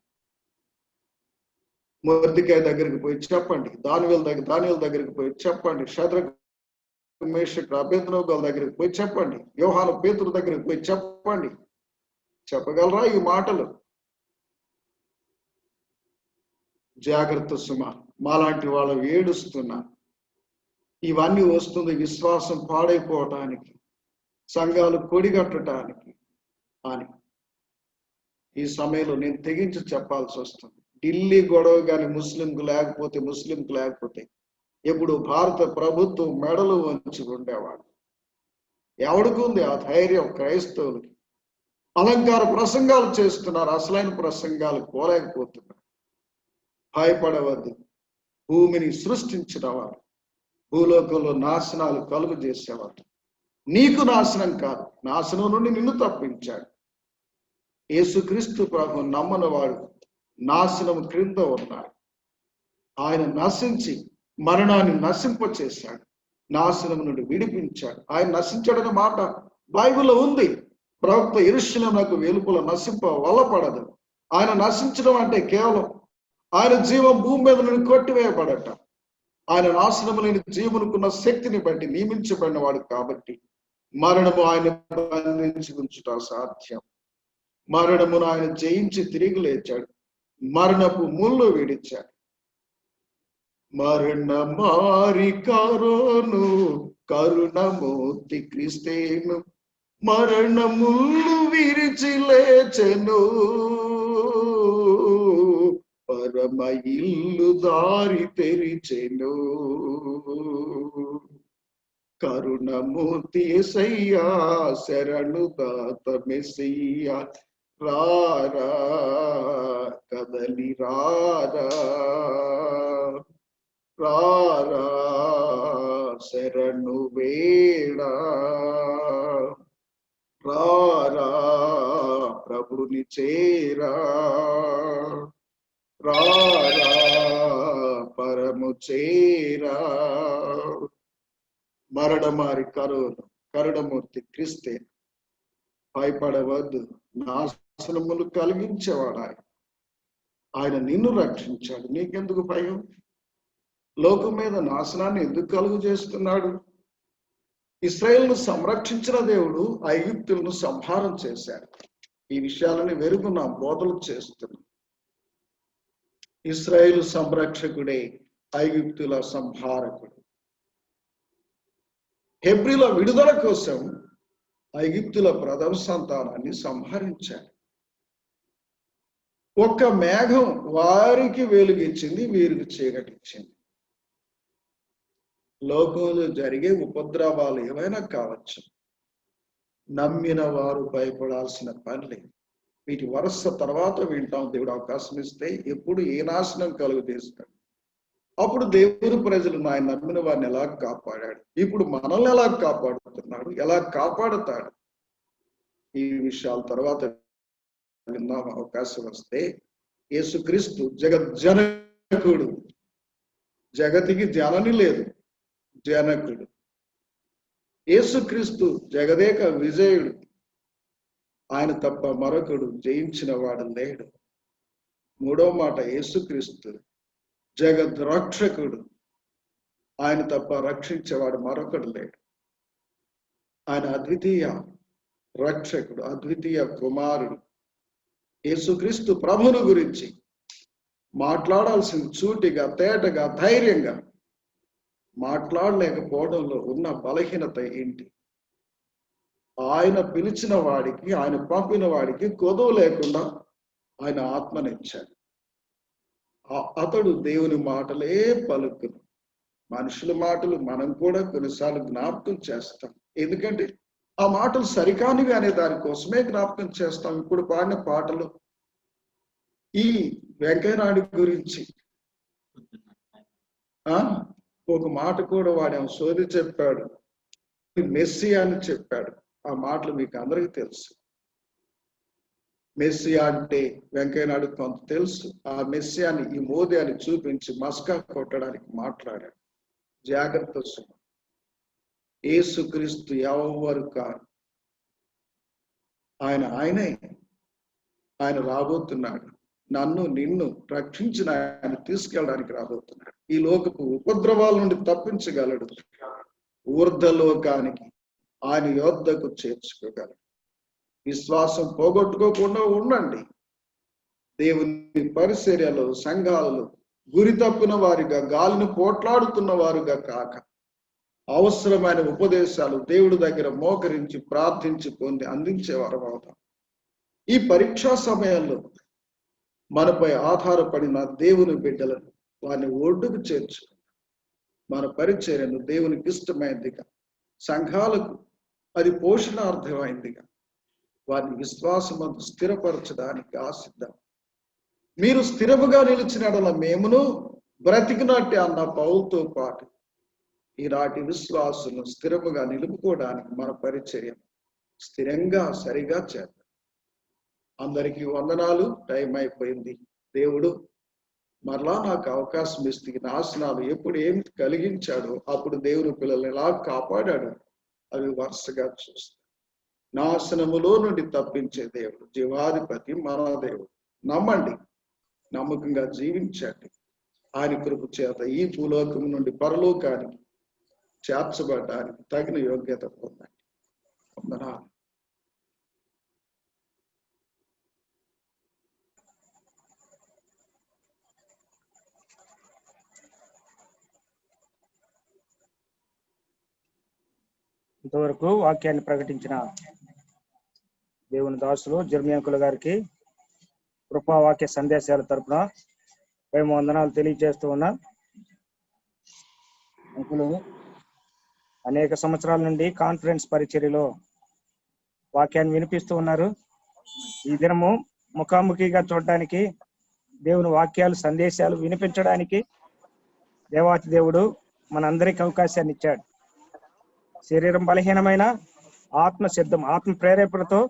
మొర్దెకై దగ్గరికి పోయి చెప్పండి, దానియేలు దగ్గరికి పోయి చెప్పండి, షద్రక్ మేషక్ అబేద్నెగోల దగ్గరికి పోయి చెప్పండి, యోహాను పేతురు దగ్గరికి పోయి చెప్పండి. చెప్పగలరా ఈ మాటలు? జాగ్రత్త సుమ, మాలాంటి వాళ్ళు ఏడుస్తున్నా. ఇవన్నీ వస్తుంది విశ్వాసం పాడైపోవటానికి, సంఘాలు కొడిగట్టడానికి అని. ఈ సమయంలో నేను తెగించి చెప్పాల్సి వస్తుంది. ఢిల్లీ గొడవ కానీ ముస్లింకు లేకపోతే ఎప్పుడు భారత ప్రభుత్వం మెడలు వంచి ఉండేవాడు. ఎవడికుంది ఆ ధైర్యం? క్రైస్తవులకి. అలంకార ప్రసంగాలు చేస్తున్నారు, అసలైన ప్రసంగాలు కోలేకపోతున్నారు. భయపడవద్దు. భూమిని సృష్టించిన వారు, భూలోకంలో నాశనాలు కలుగు చేసేవారు. నీకు నాశనం కాదు, నాశనం నుండి నిన్ను తప్పించాడు. యేసుక్రీస్తు ప్రభు నమ్మని వాడు నాశనం క్రింద ఉన్నాడు. ఆయన నశించి మరణాన్ని నశింపచేశాడు, నాశనం నుండి విడిపించాడు. ఆయన నశించాడనే మాట బైబిల్లో ఉంది. ప్రవక్త యెరూషలేమునకు వెలుపల నశింప వల్లపడదు. ఆయన నశించడం అంటే కేవలం ఆయన జీవం భూమి మీద నుండి కొట్టివేయబడట. ఆయన నాశనము లేని జీవనుకున్న శక్తిని బట్టి నియమించబడిన వాడు కాబట్టి మరణము ఆయన బంధించి ఉంచుట సాధ్యం. మరణమును ఆయన జయించి తిరిగి లేచాడు, మరణపు ముళ్ళు విడిచాడు. మరణ మారి కరోను కరుణమూర్తి క్రిస్తేను, మరణ ముళ్ళు విరిచి లేచెను, పరమ ఇల్లు దారి తెరిచెను. కరుణమూర్తి యేసయ్యా, శరణు దాత మెస్సయ్యా, రారా కదలి రారా, రారా శరణు వేడా, రారా ప్రభుని చేరా, రారా పరము చేరా. మరణమారి కరుణమూర్తి క్రిస్తే. భయపడవద్దు, నాశనములు కలిగించేవాడు ఆయన. ఆయన నిన్ను రక్షించాడు, నీకెందుకు భయం? లోకం మీద నాశనాన్ని ఎందుకు కలుగు చేస్తున్నాడు? ఇశ్రాయేలును సంరక్షించిన దేవుడు ఐగుప్తులను సంహారం చేశాడు. ఈ విషయాలని వెరుగున బోధలు చేస్తున్నాం. ఇశ్రాయేలు సంరక్షకుడే ఐగుప్తుల సంహారకుడు. హెబ్రీల విడుదల కోసం ఐగుప్తుల ప్రథమ సంతానాన్ని సంహరించాడు. ఒక్క మేఘం వారికి వెలుగిచ్చింది, వీరికి చీకటిచ్చింది. లోకంలో జరిగే ఉపద్రవాలు ఏమైనా కావచ్చు, నమ్మిన వారు భయపడాల్సిన పని లేదు. వీటి వరుస తర్వాత వింటాం. దేవుడు అవకాశం ఇస్తే ఎప్పుడు ఏ నాశనం కలుగు చేస్తాడు. అప్పుడు దేవుడు ప్రజలు ఆయన నమ్మిన వారిని ఎలా కాపాడాడు, ఇప్పుడు మనల్ని ఎలా కాపాడుతున్నాడు, ఎలా కాపాడుతాడు, ఈ విషయాల తర్వాత విందాం అవకాశం వస్తే. యేసుక్రీస్తు జగజ్జనకుడు, జగతికి జనని లేదు, జనకుడు. యేసుక్రీస్తు జగదేక విజయుడు. ఆయన తప్ప మరొకడు జయించిన వాడు లేడు. మూడో మాట, యేసుక్రీస్తు జగద్ రక్షకుడు. ఆయన తప్ప రక్షించేవాడు మరొకడు లేడు. ఆయన అద్వితీయ రక్షకుడు, అద్వితీయ కుమారుడు. యేసుక్రీస్తు ప్రభువును గురించి మాట్లాడాల్సింది సూటిగా, తేటగా, ధైర్యంగా మాట్లాడలేకపోవడంలో ఉన్న బలహీనత ఏంటి? ఆయన పిలిచిన వాడికి, ఆయన పంపిన వాడికి కొదవ లేకుండా ఆయన ఆత్మనిచ్చాడు. అతడు దేవుని మాటలే పలుకును. మనుషుల మాటలు మనం కూడా కొన్నిసార్లు జ్ఞాపకం చేస్తాం. ఎందుకంటే ఆ మాటలు సరికానివి అనే దానికోసమే జ్ఞాపకం చేస్తాం. ఇప్పుడు పాడిన పాటలు ఈ వెంకయ్యనాయుడు గురించి ఒక మాట కూడా వాడేమో సోది చెప్పాడు, మెస్సియా అని చెప్పాడు. ఆ మాటలు మీకు అందరికీ తెలుసు. మెస్సియా అంటే వెంకయ్యనాయుడు కొంత తెలుసు. ఆ మెస్సియాని, ఈ మోదీ అని చూపించి మస్కా కొట్టడానికి మాట్లాడాడు. జాగ్రత్త సుమ. యేసుక్రీస్తు ఎవరు కాదు. ఆయనే. ఆయన రాబోతున్నాడు. నన్ను నిన్ను రక్షించిన ఆయన తీసుకెళ్ళడానికి రాబోతున్నాడు. ఈ లోకపు ఉపద్రవాల నుండి తప్పించగలడు. ఊర్ధలోకానికి ఆయన యోద్ధకు చేర్చుకోగలడు. విశ్వాసం పోగొట్టుకోకుండా ఉండండి. దేవుని పరిచర్యలో, సంఘాలలో గురి తప్పిన వారిగా, గాలిని పోట్లాడుతున్న వారుగా కాక, అవసరమైన ఉపదేశాలు దేవుడి దగ్గర మోకరించి ప్రార్థించి పొంది అందించేవారు అవుతాం. ఈ పరీక్షా సమయంలో మనపై ఆధారపడిన దేవుని బిడ్డలను వారిని ఒడ్డుకు చేర్చు. మన పరిచర్యను దేవునికి ఇష్టమైందిగా, సంఘాలకు అది పోషణార్థమైందిగా వారిని విశ్వాసమందు స్థిరపరచడానికి ఆశిద్దాం. మీరు స్థిరముగా నిలిచినడల మేమును బ్రతికినట్టే అన్న పౌలుతో పాటు ఈనాటి విశ్వాసులను స్థిరముగా నిలుపుకోవడానికి మన పరిచర్య స్థిరంగా సరిగా చేద్దాం. అందరికీ వందనాలు. టైం అయిపోయింది. దేవుడు మరలా నాకు అవకాశం ఇస్తే నాశనాలు ఎప్పుడు ఏమి కలిగించాడో అప్పుడు దేవుని పిల్లల్ని ఎలా కాపాడాడు అవి వరుసగా చూస్తాం. నాశనములో నుండి తప్పించే దేవుడు, జీవాధిపతి మన దేవుడు. నమ్మండి, నమ్మకంగా జీవించండి. ఆయన కృప చేత ఈ భూలోకం నుండి పరలోకానికి చేర్చబడడానికి తగిన యోగ్యత పొందండి. వందనాలు. ఇంతవరకు వాక్యాన్ని ప్రకటించిన దేవుని దాసులు జర్మియాంకుల గారికి కృపావాక్య సందేశాల తరపున మేము వందనాలు తెలియజేస్తూ ఉన్నాం. అంకులు అనేక సంవత్సరాల నుండి కాన్ఫరెన్స్ పరిచర్యలో వాక్యాన్ని వినిపిస్తూ ఉన్నారు. ఈ దినము ముఖాముఖిగా చూడడానికి, దేవుని వాక్యాలు, సందేశాలు వినిపించడానికి దేవాతి దేవుడు మనందరికీ అవకాశాన్ని ఇచ్చాడు. శరీరం బలహీనమైన ఆత్మ సిద్ధం, ఆత్మ ప్రేరేపణతో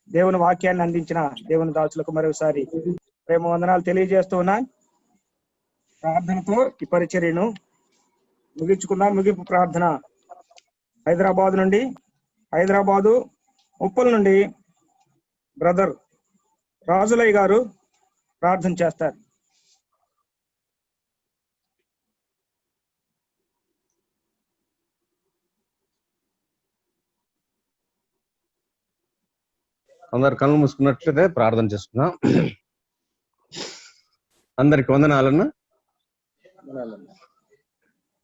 దేవుని వాక్యాన్ని అందించిన దేవుని దాసులకు మరోసారి ప్రేమ వందనాలు తెలియజేస్తూ ఉన్నాను. ప్రార్థనతో ఈ పరిచర్యను ముగించుకున్నాం. ముగింపు ప్రార్థన హైదరాబాదు ఉప్పల్ నుండి బ్రదర్ రాజులయ్య గారు ప్రార్థన చేస్తారు. అందరు కళ్ళు మూసుకున్నట్లయితే ప్రార్థన చేసుకున్నాం. అందరికి వందనాలన్నా.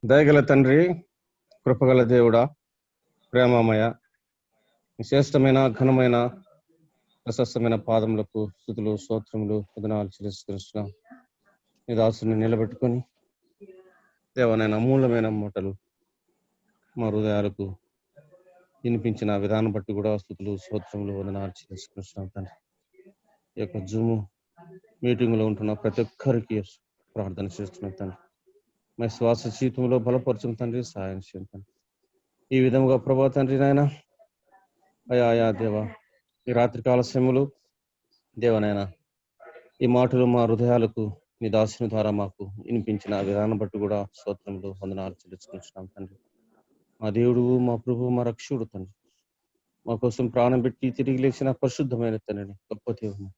దయగల తండ్రి, కృపగల దేవుడా, ప్రేమమయ, శ్రేష్టమైన ఘనమైన ప్రశస్తమైన పాదములకు స్తుతులు, స్తోత్రములు, వందనాలు చెల్లిస్తున్నాం. నీ దాసుని నిలబెట్టుకొని దేవనైన అమూల్యమైన మూటలు మా హృదయాలకు వినిపించిన విధానం బట్టి కూడా స్తుతులు, స్తోత్రములు, వందనాలు చెల్లిస్తున్నాం తండ్రి. ఈ యొక్క జూమ్ మీటింగ్ లో ఉంటున్న ప్రతి ఒక్కరికి ప్రార్థన చేస్తున్నాం తండ్రి. మా శ్వాస జీవితంలో బలపరచును తండ్రి, సహాయం చేయండి తండ్రి. ఈ విధముగా ప్రభా తండ్రి నాయన అయా దేవ, ఈ రాత్రికాల సమయంలో దేవనైనా ఈ మాటలు మా హృదయాలకు మీ దాసుని ద్వారా మాకు వినిపించిన విధానం బట్టి కూడా స్తోత్రములు వందనాలు చెల్లించుకుంటున్నాం తండ్రి. మా దేవుడు, మా ప్రభు, మా రక్షకుడు తండ్రి, మా కోసం ప్రాణం పెట్టి తిరిగి లేచిన పరిశుద్ధమైన తండ్రిని, గొప్ప దేవుని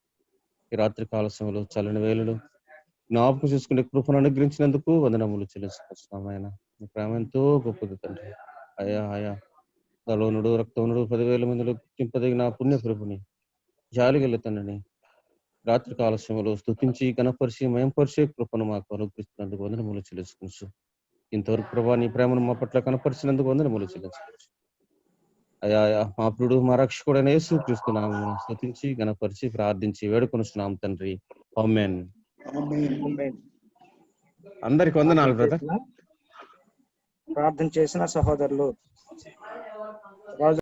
ఈ రాత్రి కాల సమయంలో చల్లని వేళలు జ్ఞాపకం చేసుకునే కృపను అనుగ్రహించినందుకు వందనములు చెల్లించుకుంటున్నాం. ఆయన మీ ప్రేమ ఎంతో గొప్పది తండ్రి. అయా తలోనుడు రక్తమునుడు 10,000 మందిలో గుర్తింపదగిన పుణ్య ప్రభుని జాలిగల తండ్రిని రాత్రి కాల సమయంలో స్తుతించి గణపరిచి మయంపరిచే కృపను మాకు అనుగ్రహిస్తున్నందుకు వందనములు చెల్లించుకోవచ్చు. ఇంతవరకు ప్రభా నీ ప్రేమను మా పట్ల కనపరిచినందుకు వందనములు చెల్లించుకోవచ్చు. అయా మా ప్రియుడు, మా రక్షకుడైన యేసుక్రీస్తునామమున స్తుతించి గణపరిచి ప్రార్థించి వేడుకొనుచున్నాం తండ్రి. ఆమేన్. అందరికి వందనాలు బ్రదర్. ప్రార్థన చేసిన సహోదరులు రాజు